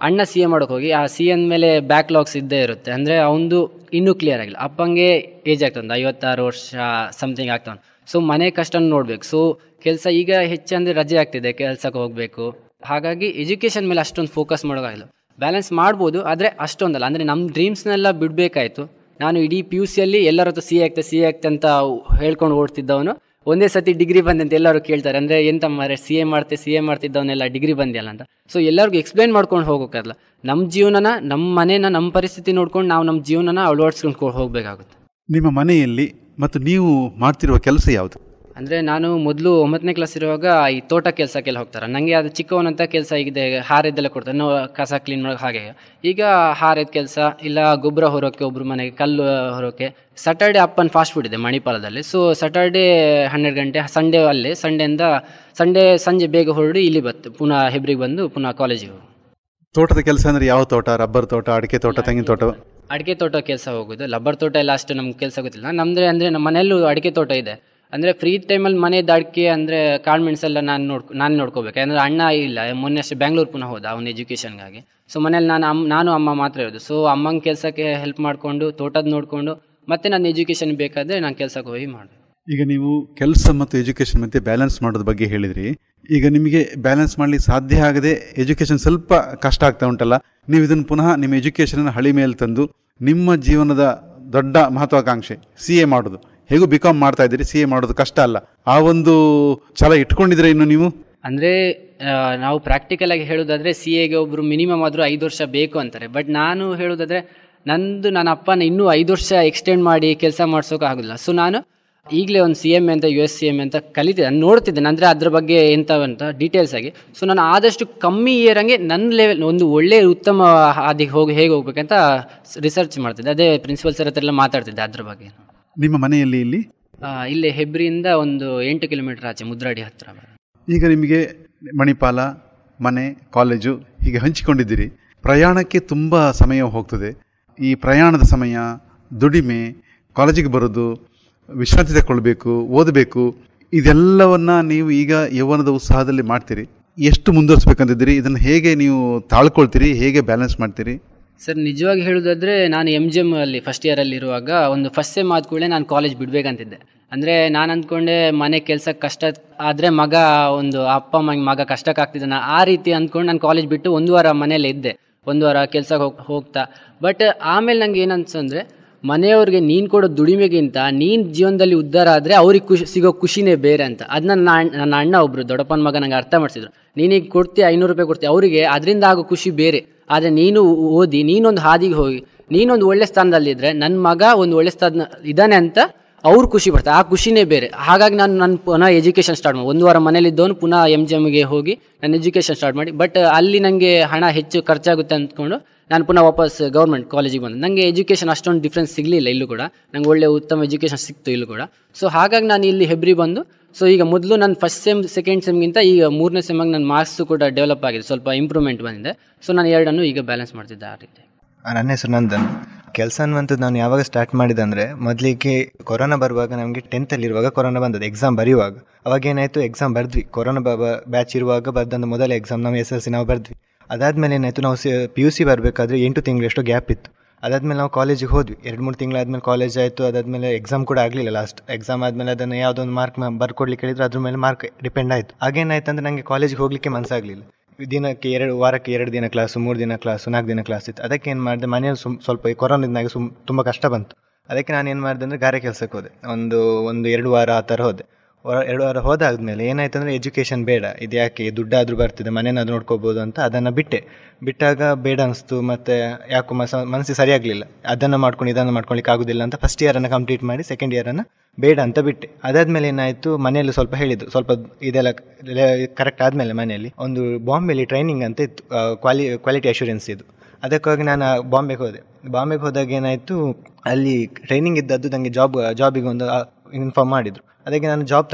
ಅಣ್ಣ CA ಮಾಡೋಕೆ ಹೋಗಿ ಆ CA ಮೇಲೆ ಬ್ಯಾಕ್ಲಾಗ್ಸ್ ಇದ್ದೇ ಇರುತ್ತೆ. ಅಂದರೆ ಅವನದು ಇನ್ನೂ ಕ್ಲಿಯರ್ ಆಗಿಲ್ಲ. ಅಪ್ಪಂಗೆ ಏಜ್ ಆಗ್ತಾನೆ, 56 ವರ್ಷ ಸಮಥಿಂಗ್ ಆಗ್ತಾನೆ. ಸೊ ಮನೆ ಕಷ್ಟನ ನೋಡಬೇಕು. ಸೊ ಕೆಲಸ ಈಗ ಹೆಚ್ಚಂದರೆ ರಜೆ ಆಗ್ತಿದೆ, ಕೆಲಸಕ್ಕೆ ಹೋಗಬೇಕು. ಹಾಗಾಗಿ ಎಜುಕೇಷನ್ ಮೇಲೆ ಅಷ್ಟೊಂದು ಫೋಕಸ್ ಮಾಡೋಕ್ಕಾಗಿಲ್ಲ. ಬ್ಯಾಲೆನ್ಸ್ ಮಾಡ್ಬೋದು, ಆದರೆ ಅಷ್ಟೊಂದಲ್ಲ. ಅಂದರೆ ನಮ್ಮ ಡ್ರೀಮ್ಸ್ನೆಲ್ಲ ಬಿಡಬೇಕಾಯಿತು. ನಾನು ಇಡೀ PUCಯಲ್ಲಿ ಎಲ್ಲರ ಹತ್ರ CA ಆಗ್ತೆ ಅಂತ ಹೇಳ್ಕೊಂಡು ಓಡ್ತಿದ್ದವನು ಒಂದೇ ಸತಿ ಡಿಗ್ರಿ ಬಂದಂತ ಎಲ್ಲರೂ ಕೇಳ್ತಾರೆ. ಅಂದರೆ ಎಂತ ಮಾರೆ CA ಮಾಡ್ತಿದ್ದವನ್ನೆಲ್ಲ ಡಿಗ್ರಿ ಬಂದಿಲ್ಲ ಅಂತ. ಸೊ ಎಲ್ಲರಿಗೂ ಎಕ್ಸ್ಪ್ಲೈನ್ ಮಾಡ್ಕೊಂಡು ಹೋಗೋಕ್ಕಲ್ಲ. ನಮ್ಮ ಜೀವನನ, ನಮ್ಮ ಮನೇನ, ನಮ್ಮ ಪರಿಸ್ಥಿತಿ ನೋಡ್ಕೊಂಡು ನಾವು ನಮ್ಮ ಜೀವನನ ಅಳವಡಿಸ್ಕೊಂಡು ಹೋಗಬೇಕಾಗುತ್ತೆ. ನಿಮ್ಮ ಮನೆಯಲ್ಲಿ ಮತ್ತು ನೀವು ಮಾಡ್ತಿರುವ ಕೆಲಸ ಯಾವುದು? ಅಂದರೆ ನಾನು ಮೊದಲು 9ನೇ ಕ್ಲಾಸ್ ಇರುವಾಗ ಈ ತೋಟ ಕೆಲಸಕ್ಕೆಲ್ಲ ಹೋಗ್ತಾರೆ. ನನಗೆ ಅದು ಚಿಕ್ಕವನಂತ ಕೆಲಸ ಇದೆ, ಹಾರೆದ್ದೆಲ್ಲ ಕೊಡ್ತಾರೆ, ನಾವು ಕಸ ಕ್ಲೀನ್ ಮಾಡೋಕೆ. ಹಾಗೆ ಈಗ ಹಾರೆದ ಕೆಲಸ ಇಲ್ಲ, ಗೊಬ್ಬರ ಹೊರೋಕ್ಕೆ, ಒಬ್ಬರು ಮನೆಗೆ ಕಲ್ಲು ಹೊರೋಕ್ಕೆ. ಸ್ಯಾಟರ್ಡೆ ಅಪ್ಪನ ಫಾಸ್ಟ್ ಫುಡ್ ಇದೆ ಮಣಿಪಾಲದಲ್ಲಿ. ಸೊ ಸ್ಯಾಟರ್ಡೆ 12 ಗಂಟೆ, ಸಂಡೇ ಅಲ್ಲೇ, ಸಂಡೇ ಸಂಜೆ ಬೇಗ ಹೊರಡಿ ಇಲ್ಲಿ ಪುನಃ ಹೆಬ್ರಿಗೆ ಬಂದು ಪುನಃ ಕಾಲೇಜಿಗೆ ಹೋಗಿ. ತೋಟದ ಕೆಲಸ ಅಂದರೆ ಯಾವ ತೋಟ? ರಬ್ಬರ್ ತೋಟ, ಅಡಿಕೆ ತೋಟ, ತೆಂಗಿನ ತೋಟ? ಅಡಿಕೆ ತೋಟ ಕೆಲಸ ಹೋಗೋದು. ರಬ್ಬರ್ ತೋಟ ಎಲ್ಲ ಅಷ್ಟು ನಮ್ಗೆ ಕೆಲಸ ಗೊತ್ತಿಲ್ಲ. ನಮ್ಮದೇ ಅಂದರೆ ನಮ್ಮ ಮನೆಯಲ್ಲೂ ಅಡಿಕೆ ತೋಟ ಇದೆ. ಅಂದರೆ ಫ್ರೀ ಟೈಮಲ್ಲಿ ಮನೆಯದ್ದು ಅಡಿಕೆ ಅಂದರೆ ಕಾಳುಮೆಣಸೆಲ್ಲ ನಾನು ನೋಡ್ಕೋಬೇಕು. ಅಂದರೆ ಅಣ್ಣ ಇಲ್ಲ, ಮೊನ್ನೆ ಅಷ್ಟೇ ಬ್ಯಾಂಗ್ಳೂರು ಪುನಃ ಹೋದ ಅವನ ಎಜುಕೇಷನ್ಗಾಗಿ. ಸೊ ಮನೇಲಿ ನಾನು ಅಮ್ಮ ಮಾತ್ರ ಇರೋದು. ಸೊ ಅಮ್ಮಂಗೆ ಕೆಲಸಕ್ಕೆ ಹೆಲ್ಪ್ ಮಾಡಿಕೊಂಡು, ತೋಟದ ನೋಡಿಕೊಂಡು, ಮತ್ತು ನನ್ನ ಎಜುಕೇಷನ್ ಬೇಕಾದರೆ ನಾನು ಕೆಲಸಕ್ಕೆ ಹೋಗಿ ಮಾಡೋದು. ಈಗ ನೀವು ಕೆಲಸ ಮತ್ತು ಎಜುಕೇಷನ್ ಮಧ್ಯೆ ಬ್ಯಾಲೆನ್ಸ್ ಮಾಡೋದ್ರ ಬಗ್ಗೆ ಹೇಳಿದ್ರಿ. ಈಗ ನಿಮಗೆ ಬ್ಯಾಲೆನ್ಸ್ ಮಾಡಲಿಕ್ಕೆ ಸಾಧ್ಯ ಆಗದೆ ಎಜುಕೇಷನ್ ಸ್ವಲ್ಪ ಕಷ್ಟ ಆಗ್ತಾ ಉಂಟಲ್ಲ, ನೀವು ಇದನ್ನು ಪುನಃ ನಿಮ್ಮ ಎಜುಕೇಷನನ್ನು ಹಳಿ ಮೇಲೆ ತಂದು ನಿಮ್ಮ ಜೀವನದ ದೊಡ್ಡ ಮಹತ್ವಾಕಾಂಕ್ಷೆ CA ಮಾಡೋದು, ಹೇಗೂ BCom ಮಾಡ್ತಾ ಇದ್ದೀರಿ, CA ಮಾಡೋದು ಕಷ್ಟ ಅಲ್ಲ, ಆ ಒಂದು ಛಲ ಇಟ್ಕೊಂಡಿದ್ರೆ ಇನ್ನು ನೀವು? ಅಂದರೆ ನಾವು ಪ್ರಾಕ್ಟಿಕಲಾಗಿ ಹೇಳೋದಾದರೆ CAಗೆ ಒಬ್ಬರು ಮಿನಿಮಮ್ ಆದರೂ 5 ವರ್ಷ ಬೇಕು ಅಂತಾರೆ. ಬಟ್ ನಾನು ಹೇಳೋದಾದರೆ ನನ್ನ ಅಪ್ಪನ ಇನ್ನೂ 5 ವರ್ಷ ಎಕ್ಸ್ಟೆಂಡ್ ಮಾಡಿ ಕೆಲಸ ಮಾಡ್ಸೋಕೆ ಆಗೋದಿಲ್ಲ. ಸೊ ನಾನು ಈಗಲೇ ಒಂದು CMA ಅಂತ US CMA ಅಂತ ಕಲಿತಿದ್ದೆ, ನಾನು ನೋಡ್ತಿದ್ದೇನೆ. ಅಂದರೆ ಅದ್ರ ಬಗ್ಗೆ ಎಂಥವಂತ ಡೀಟೇಲ್ಸ್ ಆಗಿ. ಸೊ ನಾನು ಆದಷ್ಟು ಕಮ್ಮಿ ಇಯರಂಗೆ ನನ್ನ ಲೆವೆಲ್ ಒಂದು ಒಳ್ಳೆಯ ಉತ್ತಮ ಹಾದಿಗೆ ಹೇಗೆ ಹೋಗ್ಬೇಕಂತ ರಿಸರ್ಚ್ ಮಾಡ್ತಿದ್ದೆ. ಅದೇ ಪ್ರಿನ್ಸಿಪಲ್ ಸರ್ ಹತ್ರ ಎಲ್ಲ ಮಾತಾಡ್ತಿದ್ದೆ ಅದ್ರ ಬಗ್ಗೆ. ನಿಮ್ಮ ಮನೆಯಲ್ಲಿ ಇಲ್ಲೇ ಹೆಬ್ರಿಯಿಂದ ಒಂದು 8 ಕಿಲೋಮೀಟರ್ ಆಚೆ ಮುದ್ರಾಡಿ ಹತ್ತಿರ. ಈಗ ನಿಮಗೆ ಮಣಿಪಾಲ, ಮನೆ, ಕಾಲೇಜು ಹೀಗೆ ಹಂಚಿಕೊಂಡಿದ್ದೀರಿ. ಪ್ರಯಾಣಕ್ಕೆ ತುಂಬ ಸಮಯ ಹೋಗ್ತದೆ. ಈ ಪ್ರಯಾಣದ ಸಮಯ, ದುಡಿಮೆ, ಕಾಲೇಜಿಗೆ ಬರೋದು, ವಿಶ್ರಾಂತಿ ತಗೊಳ್ಬೇಕು, ಓದಬೇಕು, ಇದೆಲ್ಲವನ್ನು ನೀವು ಈಗ ಯೌವನದ ಉತ್ಸಾಹದಲ್ಲಿ ಮಾಡ್ತೀರಿ. ಎಷ್ಟು ಮುಂದುವರಿಸ್ಬೇಕಂತಿದ್ದೀರಿ? ಇದನ್ನು ಹೇಗೆ ನೀವು ತಾಳ್ಕೊಳ್ತೀರಿ? ಹೇಗೆ ಬ್ಯಾಲೆನ್ಸ್ ಮಾಡ್ತೀರಿ? ಸರ್ ನಿಜವಾಗಿ ಹೇಳೋದಾದರೆ ನಾನು MGM ಅಲ್ಲಿ ಫಸ್ಟ್ ಇಯರಲ್ಲಿ ಇರುವಾಗ ಒಂದು ಫಸ್ಟ್ ಸೆಮ್ ಆದ ಕೂಡಲೇ ನಾನು ಕಾಲೇಜ್ ಬಿಡಬೇಕಂತಿದ್ದೆ. ಅಂದರೆ ನಾನು ಅಂದ್ಕೊಂಡೆ ಮನೆ ಕೆಲಸಕ್ಕೆ ಕಷ್ಟ ಆದರೆ ಅಪ್ಪ ಮಗ ಕಷ್ಟಕ್ಕೆ ಆಗ್ತಿದ್ದಾನೆ, ಆ ರೀತಿ ಅಂದ್ಕೊಂಡು ನಾನು ಕಾಲೇಜ್ ಬಿಟ್ಟು 1 ವಾರ ಮನೇಲೇ ಇದ್ದೆ. 1 ವಾರ ಕೆಲಸಕ್ಕೆ ಹೋಗ್ತಾ. ಬಟ್ ಆಮೇಲೆ ನಂಗೆ ಏನನ್ಸಂದರೆ, ಮನೆಯವ್ರಿಗೆ ನೀನು ಕೊಡೋ ದುಡಿಮೆಗಿಂತ ನೀನು ಜೀವನದಲ್ಲಿ ಉದ್ಧಾರ ಆದರೆ ಅವ್ರಿಗೆ ಸಿಗೋ ಖುಷಿನೇ ಬೇರೆ ಅಂತ. ಅದನ್ನ ನನ್ನ ಅಣ್ಣ ಒಬ್ಬರು ದೊಡ್ಡಪ್ಪನ ಮಗ ನಂಗೆ ಅರ್ಥ ಮಾಡಿಸಿದ್ರು. ನೀನೀಗ ಕೊಡ್ತೀಯ 500 ರೂಪಾಯಿ ಕೊಡ್ತೀಯ, ಅವರಿಗೆ ಅದರಿಂದ ಆಗೋ ಖುಷಿ ಬೇರೆ. ಆದರೆ ನೀನು ಓದಿ, ನೀನೊಂದು ಹಾದಿಗೆ ಹೋಗಿ, ನೀನೊಂದು ಒಳ್ಳೆ ಸ್ಥಾನದಲ್ಲಿದ್ದರೆ ನನ್ನ ಮಗ ಒಂದು ಒಳ್ಳೆ ಸ್ಥಾನ ಇದ್ದಾನೆ ಅಂತ ಅವ್ರು ಖುಷಿ ಪಡ್ತಾರೆ. ಆ ಖುಷಿನೇ ಬೇರೆ. ಹಾಗಾಗಿ ನಾನು ಪುನಃ ಎಜುಕೇಷನ್ ಸ್ಟಾರ್ಟ್ ಮಾಡಿ 1 ವಾರ ಮನೇಲಿದ್ದವನು ಪುನಃ MGMಗೆ ಹೋಗಿ ನಾನು ಎಜುಕೇಷನ್ ಸ್ಟಾರ್ಟ್ ಮಾಡಿ. ಬಟ್ ಅಲ್ಲಿ ನನಗೆ ಹಣ ಹೆಚ್ಚು ಖರ್ಚಾಗುತ್ತೆ ಅಂದ್ಕೊಂಡು ನಾನು ಪುನಃ ವಾಪಸ್ ಗೌರ್ಮೆಂಟ್ ಕಾಲೇಜಿಗೆ ಬಂದೆ. ನನಗೆ ಎಜುಕೇಷನ್ ಅಷ್ಟೊಂದು ಡಿಫ್ರೆನ್ಸ್ ಸಿಗಲಿಲ್ಲ ಇಲ್ಲೂ ಕೂಡ. ನಂಗೆ ಒಳ್ಳೆ ಉತ್ತಮ ಎಜುಕೇಷನ್ ಸಿಕ್ತು ಇಲ್ಲೂ ಕೂಡ. ಸೊ ಹಾಗಾಗಿ ನಾನು ಇಲ್ಲಿ ಹೆಬ್ರಿ ಬಂದು, ಸೊ ಈಗ ಮೊದಲು ನಾನು ಫಸ್ಟ್ ಸೆಮ್ ಸೆಕೆಂಡ್ ಸೆಮ್ಗಿಂತ ಈಗ 3ನೇ ಸೆಮ್ಮಾಗಿ ನನ್ನ ಮಾರ್ಕ್ಸು ಕೂಡ ಡೆವಲಪ್ ಆಗಿದೆ, ಸ್ವಲ್ಪ ಇಂಪ್ರೂವ್ಮೆಂಟ್ ಬಂದಿದೆ. ಸೊ ನಾನು ಎರಡನ್ನು ಈಗ ಬ್ಯಾಲೆನ್ಸ್ ಮಾಡ್ತಿದ್ದೆ ಆ ರೀತಿ. ನನ್ನ ಹೆಸರು ನಂದನ್. ಕೆಲಸ ಅನ್ನುವಂಥದ್ದು ನಾನು ಯಾವಾಗ ಸ್ಟಾರ್ಟ್ ಮಾಡಿದೆ ಅಂದರೆ, ಮೊದಲಿಗೆ ಕೊರೋನಾ ಬರುವಾಗ ನಮಗೆ 10th ಕೊರೋನಾ ಬಂದದ್ದು, ಎಕ್ಸಾಮ್ ಬರೆಯುವಾಗ. ಅವಾಗೇನಾಯಿತು, ಎಕ್ಸಾಮ್ ಬರೆದ್ವಿ. ಕೊರೋನಾ ಬ್ಯಾಚ್ ಇರುವಾಗ ಬರ್ದಂದು ಮೊದಲ ಎಕ್ಸಾಮ್ ನಾವು SLC ನಾವು ಬರೆದ್ವಿ. ಅದಾದಮೇಲೆ ಏನಾಯಿತು, ನಾವು PUC ಬರಬೇಕಾದ್ರೆ 8 ತಿಂಗಳಷ್ಟು ಗ್ಯಾಪ್ ಇತ್ತು. ಅದಾದಮೇಲೆ ನಾವು ಕಾಲೇಜಿಗೆ ಹೋದ್ವಿ. 2-3 ತಿಂಗಳಾದಮೇಲೆ ಕಾಲೇಜ್ ಆಯಿತು. ಅದಾದಮೇಲೆ ಎಕ್ಸಾಮ್ ಕೂಡ ಆಗಲಿಲ್ಲ. ಲಾಸ್ಟ್ ಎಕ್ಸಾಮ್ ಆದಮೇಲೆ ಅದನ್ನು ಯಾವುದೊಂದು ಮಾರ್ಕ್ ಬರ್ಕೊಡ್ಲಿಕ್ಕೆ ಹೇಳಿದ್ರು, ಅದ್ರ ಮೇಲೆ ಮಾರ್ಕ್ ಡಿಪೆಂಡ್ ಆಯಿತು. ಹಾಗೇನಾಯ್ತು ಅಂದರೆ ನನಗೆ ಕಾಲೇಜಿಗೆ ಹೋಗಲಿಕ್ಕೆ ಮನಸ್ಸಾಗಲಿಲ್ಲ. ವಾರಕ್ಕೆ 2 ದಿನ ಕ್ಲಾಸು, 3 ದಿನ ಕ್ಲಾಸು, 4 ದಿನ ಕ್ಲಾಸ್ ಇತ್ತು. ಅದಕ್ಕೆ ಏನು ಮಾಡಿದೆ, ಮನೆಯಲ್ಲಿ ಸ್ವಲ್ಪ ಈ ಕೊರೋನಾದಿಂದಾಗಿ ತುಂಬ ಕಷ್ಟ ಬಂತು. ಅದಕ್ಕೆ ನಾನು ಏನು ಮಾಡಿದೆ ಅಂದರೆ ಗಾರೆ ಕೆಲಸಕ್ಕೆ ಹೋದೆ. ಒಂದು 2 ವಾರ ಆ ಥರ ಹೋದೆ. 2 ವಾರ ಹೋದಾದ್ಮೇಲೆ ಏನಾಯ್ತು ಅಂದರೆ, ಎಜುಕೇಷನ್ ಬೇಡ, ಇದು ಯಾಕೆ, ದುಡ್ಡಾದರೂ ಬರ್ತಿದೆ, ಮನೇನಾದ್ರು ನೋಡ್ಕೋಬೋದು ಅಂತ ಅದನ್ನು ಬಿಟ್ಟಾಗ ಬೇಡ ಅನಿಸ್ತು. ಮತ್ತು ಯಾಕೋ ಮನಸ್ಸಿಗೆ ಸರಿಯಾಗಲಿಲ್ಲ. ಅದನ್ನು ಮಾಡ್ಕೊಂಡು ಇದನ್ನು ಮಾಡ್ಕೊಳ್ಲಿಕ್ಕೆ ಆಗೋದಿಲ್ಲ ಅಂತ ಫಸ್ಟ್ ಇಯರನ್ನು ಕಂಪ್ಲೀಟ್ ಮಾಡಿ ಸೆಕೆಂಡ್ ಇಯರನ್ನು ಬೇಡ ಅಂತ ಬಿಟ್ಟೆ. ಅದಾದಮೇಲೆ ಏನಾಯಿತು, ಮನೆಯಲ್ಲಿ ಸ್ವಲ್ಪ ಹೇಳಿದ್ದು, ಸ್ವಲ್ಪ ಇದೆಲ್ಲ ಕರೆಕ್ಟ್ ಆದಮೇಲೆ ಮನೆಯಲ್ಲಿ ಒಂದು ಬಾಂಬೆಲಿ ಟ್ರೈನಿಂಗ್ ಅಂತ ಇತ್ತು, ಕ್ವಾಲಿಟಿ ಅಶ್ಯೂರೆನ್ಸ್ ಇದು. ಅದಕ್ಕಾಗಿ ನಾನು ಬಾಂಬೆಗೆ ಹೋದೆ. ಬಾಂಬೆಗೆ ಹೋದಾಗ ಏನಾಯಿತು, ಅಲ್ಲಿ ಟ್ರೈನಿಂಗ್ ಇದ್ದದ್ದು ನನಗೆ ಜಾಬಿಗೆ ಒಂದು ಇನ್ಫಾರ್ಮ್ ಮಾಡಿದರು. ಅದಕ್ಕೆ ನಾನು ಜಾಬ್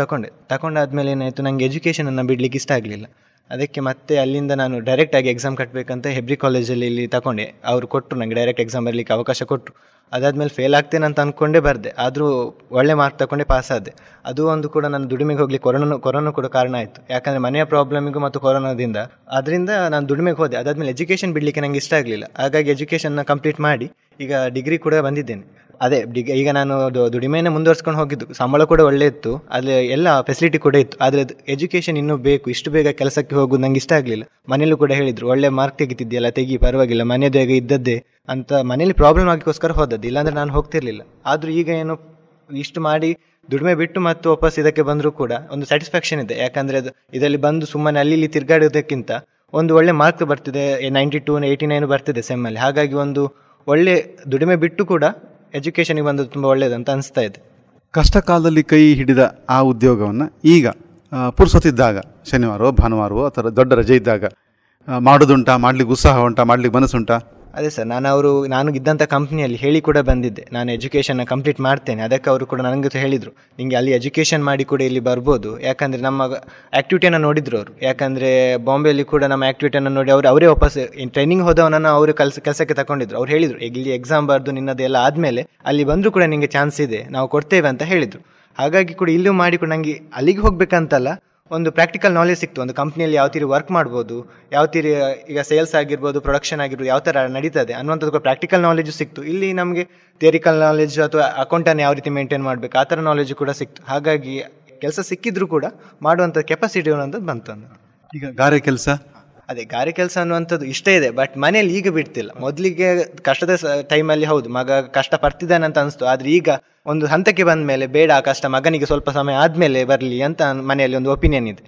ತಗೊಂಡಾದ್ಮೇಲೆ ಏನಾಯಿತು, ನನಗೆ ಎಜುಕೇಷನನ್ನು ಬಿಡಲಿಕ್ಕೆ ಇಷ್ಟ ಆಗಲಿಲ್ಲ. ಅದಕ್ಕೆ ಮತ್ತೆ ಅಲ್ಲಿಂದ ನಾನು ಡೈರೆಕ್ಟಾಗಿ ಎಕ್ಸಾಮ್ ಕಟ್ಟಬೇಕಂತ ಹೆಬ್ರಿ ಕಾಲೇಜಲ್ಲಿ ಇಲ್ಲಿ ತಗೊಂಡೆ. ಅವರು ಕೊಟ್ಟರು ನನಗೆ ಡೈರೆಕ್ಟ್ ಎಕ್ಸಾಮ್ ಬರಲಿಕ್ಕೆ ಅವಕಾಶ ಕೊಟ್ಟರು. ಅದಾದಮೇಲೆ ಫೇಲ್ ಆಗ್ತೇನೆ ಅಂತ ಅಂದ್ಕೊಂಡೇ ಬರದೆ, ಆದರೂ ಒಳ್ಳೆ ಮಾರ್ಕ್ ತಗೊಂಡೆ ಪಾಸ್ ಆದೆ. ಅದು ಒಂದು ಕೂಡ ನಾನು ದುಡಿಮೆಗೆ ಹೋಗ್ಲಿಕ್ಕೆ ಕೊರೋನಾ ಕೂಡ ಕಾರಣ ಆಯಿತು. ಯಾಕಂದರೆ ಮನೆಯ ಪ್ರಾಬ್ಲಮಿಗೂ ಮತ್ತು ಕೊರೋನಾದಿಂದ ಅದರಿಂದ ನಾನು ದುಡಿಮೆಗೆ ಹೋದೆ. ಅದಾದಮೇಲೆ ಎಜುಕೇಷನ್ ಬಿಡಲಿಕ್ಕೆ ನನಗೆ ಇಷ್ಟ ಆಗಲಿಲ್ಲ. ಹಾಗಾಗಿ ಎಜುಕೇಷನ್ನ ಕಂಪ್ಲೀಟ್ ಮಾಡಿ ಈಗ ಡಿಗ್ರಿ ಕೂಡ ಬಂದಿದ್ದೇನೆ. ಅದೇ ಈಗ ನಾನು ದುಡಿಮೆನೇ ಮುಂದುವರ್ಸ್ಕೊಂಡು ಹೋಗಿದ್ದು. ಸಂಬಳ ಕೂಡ ಒಳ್ಳೆ ಇತ್ತು, ಅಲ್ಲಿ ಎಲ್ಲ ಫೆಸಿಲಿಟಿ ಕೂಡ ಇತ್ತು. ಆದರೆ ಎಜುಕೇಷನ್ ಇನ್ನೂ ಬೇಕು, ಇಷ್ಟು ಬೇಗ ಕೆಲಸಕ್ಕೆ ಹೋಗೋದು ನಂಗೆ ಇಷ್ಟ ಆಗಲಿಲ್ಲ. ಮನೇಲೂ ಕೂಡ ಹೇಳಿದರು, ಒಳ್ಳೆ ಮಾರ್ಕ್ ತೆಗಿತಿದ್ಯಲ್ಲ, ಪರವಾಗಿಲ್ಲ, ಮನೆಯದು ಈಗ ಇದ್ದದ್ದೇ ಅಂತ. ಮನೇಲಿ ಪ್ರಾಬ್ಲಮ್ ಆಗಿಗೋಸ್ಕರ ಹೋದದ್ದು, ಇಲ್ಲಾಂದರೆ ನಾನು ಹೋಗ್ತಿರ್ಲಿಲ್ಲ. ಆದರೂ ಈಗ ಏನು ಇಷ್ಟು ಮಾಡಿ ದುಡಿಮೆ ಬಿಟ್ಟು ಮತ್ತು ವಾಪಸ್ ಇದಕ್ಕೆ ಬಂದರೂ ಕೂಡ ಒಂದು ಸ್ಯಾಟಿಸ್ಫ್ಯಾಕ್ಷನ್ ಇದೆ. ಯಾಕಂದರೆ ಇದರಲ್ಲಿ ಬಂದು ಸುಮ್ಮನೆ ಅಲ್ಲಿ ಇಲ್ಲಿ ತಿರುಗಾಡೋದಕ್ಕಿಂತ ಒಂದು ಒಳ್ಳೆ ಮಾರ್ಕ್ ಬರ್ತಿದೆ, 92, 89 ಬರ್ತಿದೆ ಸೆಮ್ಮಲ್ಲಿ. ಹಾಗಾಗಿ ಒಂದು ಒಳ್ಳೆ ದುಡಿಮೆ ಬಿಟ್ಟು ಕೂಡ ಎಜುಕೇಷನಿಗೆ ಬಂದು ತುಂಬ ಒಳ್ಳೆಯದಂತ ಅನಿಸ್ತಾ ಇದೆ. ಕಷ್ಟ ಕಾಲದಲ್ಲಿ ಕೈ ಹಿಡಿದ ಆ ಉದ್ಯೋಗವನ್ನು ಈಗ ಪುರ್ಸೊತ್ತಿದ್ದಾಗ, ಶನಿವಾರವೋ ಭಾನುವಾರವೋ ಅಥವಾ ದೊಡ್ಡ ರಜೆ ಇದ್ದಾಗ ಮಾಡೋದುಂಟಾ, ಮಾಡ್ಲಿಕ್ಕೆ ಉತ್ಸಾಹ ಉಂಟಾ, ಮಾಡ್ಲಿಕ್ಕೆ ಮನಸ್ಸುಂಟಾ? ಅದೇ ಸರ್, ನಾನು ಇದ್ದಂಥ ಕಂಪ್ನಿಯಲ್ಲಿ ಹೇಳಿ ಕೂಡ ಬಂದಿದ್ದೆ, ನಾನು ಎಜುಕೇಷನ್ನ ಕಂಪ್ಲೀಟ್ ಮಾಡ್ತೇನೆ. ಅದಕ್ಕೆ ಅವರು ಕೂಡ ನನಗೆ ಹೇಳಿದರು, ನಿಮಗೆ ಅಲ್ಲಿ ಎಜುಕೇಷನ್ ಮಾಡಿ ಕೂಡ ಇಲ್ಲಿ ಬರ್ಬೋದು. ಯಾಕಂದರೆ ನಮ್ಮ ಆ್ಯಕ್ಟಿವಿಟಿಯನ್ನು ನೋಡಿದ್ರು ಅವರು. ಯಾಕಂದರೆ ಬಾಂಬೆಯಲ್ಲಿ ಕೂಡ ನಮ್ಮ ಆ್ಯಕ್ಟಿವಿಟಿಯನ್ನು ನೋಡಿ ಅವರೇ ವಾಪಸ್ ಟ್ರೈನಿಂಗ್ ಹೋದವನನ್ನು ಅವರು ಕೆಲಸಕ್ಕೆ ತಗೊಂಡಿದ್ರು. ಅವ್ರು ಹೇಳಿದರು, ಇಲ್ಲಿ ಎಕ್ಸಾಮ್ ಬರೆದು ನಿನ್ನದೆಲ್ಲ ಆದಮೇಲೆ ಅಲ್ಲಿ ಬಂದರೂ ಕೂಡ ನಿಮಗೆ ಚಾನ್ಸ್ ಇದೆ, ನಾವು ಕೊಡ್ತೇವೆ ಅಂತ ಹೇಳಿದರು. ಹಾಗಾಗಿ ಕೂಡ ಇಲ್ಲೂ ಮಾಡಿ ಕೂಡ ನನಗೆ ಅಲ್ಲಿಗೆ ಹೋಗ್ಬೇಕಂತಲ್ಲ, ಒಂದು ಪ್ರಾಕ್ಟಿಕಲ್ ನಾಲೆಜ್ ಸಿಕ್ತು. ಒಂದು ಕಂಪ್ನಿಯಲ್ಲಿ ಯಾವ ತೀರಿ ವರ್ಕ್ ಮಾಡ್ಬೋದು, ಯಾವ ತೀರಿ ಈಗ ಸೇಲ್ಸ್ ಆಗಿರ್ಬೋದು, ಪ್ರೊಡಕ್ಷನ್ ಆಗಿರ್ಬೋದು, ಯಾವ ಥರ ನಡೀತದೆ ಅನ್ನುವಂಥದ್ದು ಕೂಡ ಪ್ರಾಕ್ಟಿಕಲ್ ನಾಲೆಜು ಸಿಕ್ತು. ಇಲ್ಲಿ ನಮಗೆ ಥಿಯರಿಕಲ್ ನಾಲೆಜ್ ಅಥವಾ ಅಕೌಂಟನ್ನು ಯಾವ ರೀತಿ ಮೇಂಟೈನ್ ಮಾಡಬೇಕು ಆ ಥರ ನಾಲೆಜು ಕೂಡ ಸಿಕ್ತು. ಹಾಗಾಗಿ ಕೆಲಸ ಸಿಕ್ಕಿದ್ರೂ ಕೂಡ ಮಾಡುವಂಥ ಕೆಪಾಸಿಟಿ ಅನ್ನೋಂಥದ್ದು ಬಂತು. ಈಗ ಗಾರೆ ಕೆಲಸ, ಅದೇ ಗಾರೆ ಕೆಲಸ ಅನ್ನುವಂಥದ್ದು ಇಷ್ಟ ಇದೆ, ಬಟ್ ಮನೇಲಿ ಈಗ ಬಿಡ್ತಿಲ್ಲ. ಮೊದಲಿಗೆ ಕಷ್ಟದ ಟೈಮಲ್ಲಿ ಹೌದು ಮಗ ಕಷ್ಟ ಪಡ್ತಿದ್ದಾನಂತ ಅನಿಸ್ತು. ಆದರೆ ಈಗ ಒಂದು ಹಂತಕ್ಕೆ ಬಂದ ಮೇಲೆ ಬೇಡ, ಆ ಕಷ್ಟ ಮಗನಿಗೆ ಸ್ವಲ್ಪ ಸಮಯ ಆದಮೇಲೆ ಬರಲಿ ಅಂತ ಮನೆಯಲ್ಲಿ ಒಂದು ಒಪಿನಿಯನ್ ಇದೆ.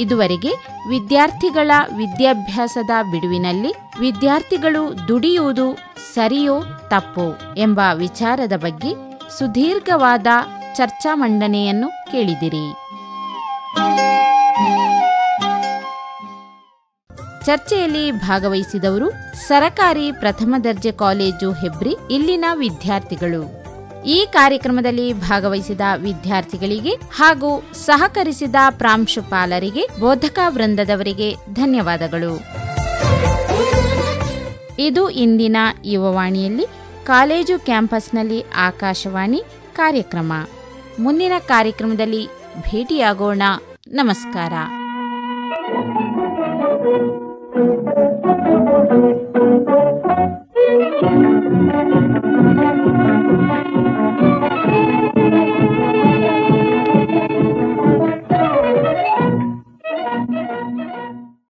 ಇದುವರೆಗೆ ವಿದ್ಯಾರ್ಥಿಗಳ ವಿದ್ಯಾಭ್ಯಾಸದ ಬಿಡುವಿನಲ್ಲಿ ವಿದ್ಯಾರ್ಥಿಗಳು ದುಡಿಯುವುದು ಸರಿಯೋ ತಪ್ಪೋ ಎಂಬ ವಿಚಾರದ ಬಗ್ಗೆ ಸುದೀರ್ಘವಾದ ಚರ್ಚಾ ಮಂಡನೆಯನ್ನು ಕೇಳಿದಿರಿ. ಚರ್ಚೆಯಲ್ಲಿ ಭಾಗವಹಿಸಿದವರು ಸರಕಾರಿ ಪ್ರಥಮ ದರ್ಜೆ ಕಾಲೇಜು ಹೆಬ್ರಿ ಇಲ್ಲಿನ ವಿದ್ಯಾರ್ಥಿಗಳು. ಈ ಕಾರ್ಯಕ್ರಮದಲ್ಲಿ ಭಾಗವಹಿಸಿದ ವಿದ್ಯಾರ್ಥಿಗಳಿಗೆ ಹಾಗೂ ಸಹಕರಿಸಿದ ಪ್ರಾಂಶುಪಾಲರಿಗೆ, ಬೋಧಕಾ ವೃಂದದವರಿಗೆ ಧನ್ಯವಾದಗಳು. ಇದು ಇಂದಿನ ಯುವವಾಣಿಯಲ್ಲಿ ಕಾಲೇಜು ಕ್ಯಾಂಪಸ್ನಲ್ಲಿ ಆಕಾಶವಾಣಿ ಕಾರ್ಯಕ್ರಮ. ಮುಂದಿನ ಕಾರ್ಯಕ್ರಮದಲ್ಲಿ ಭೇಟಿಯಾಗೋಣ. ನಮಸ್ಕಾರ.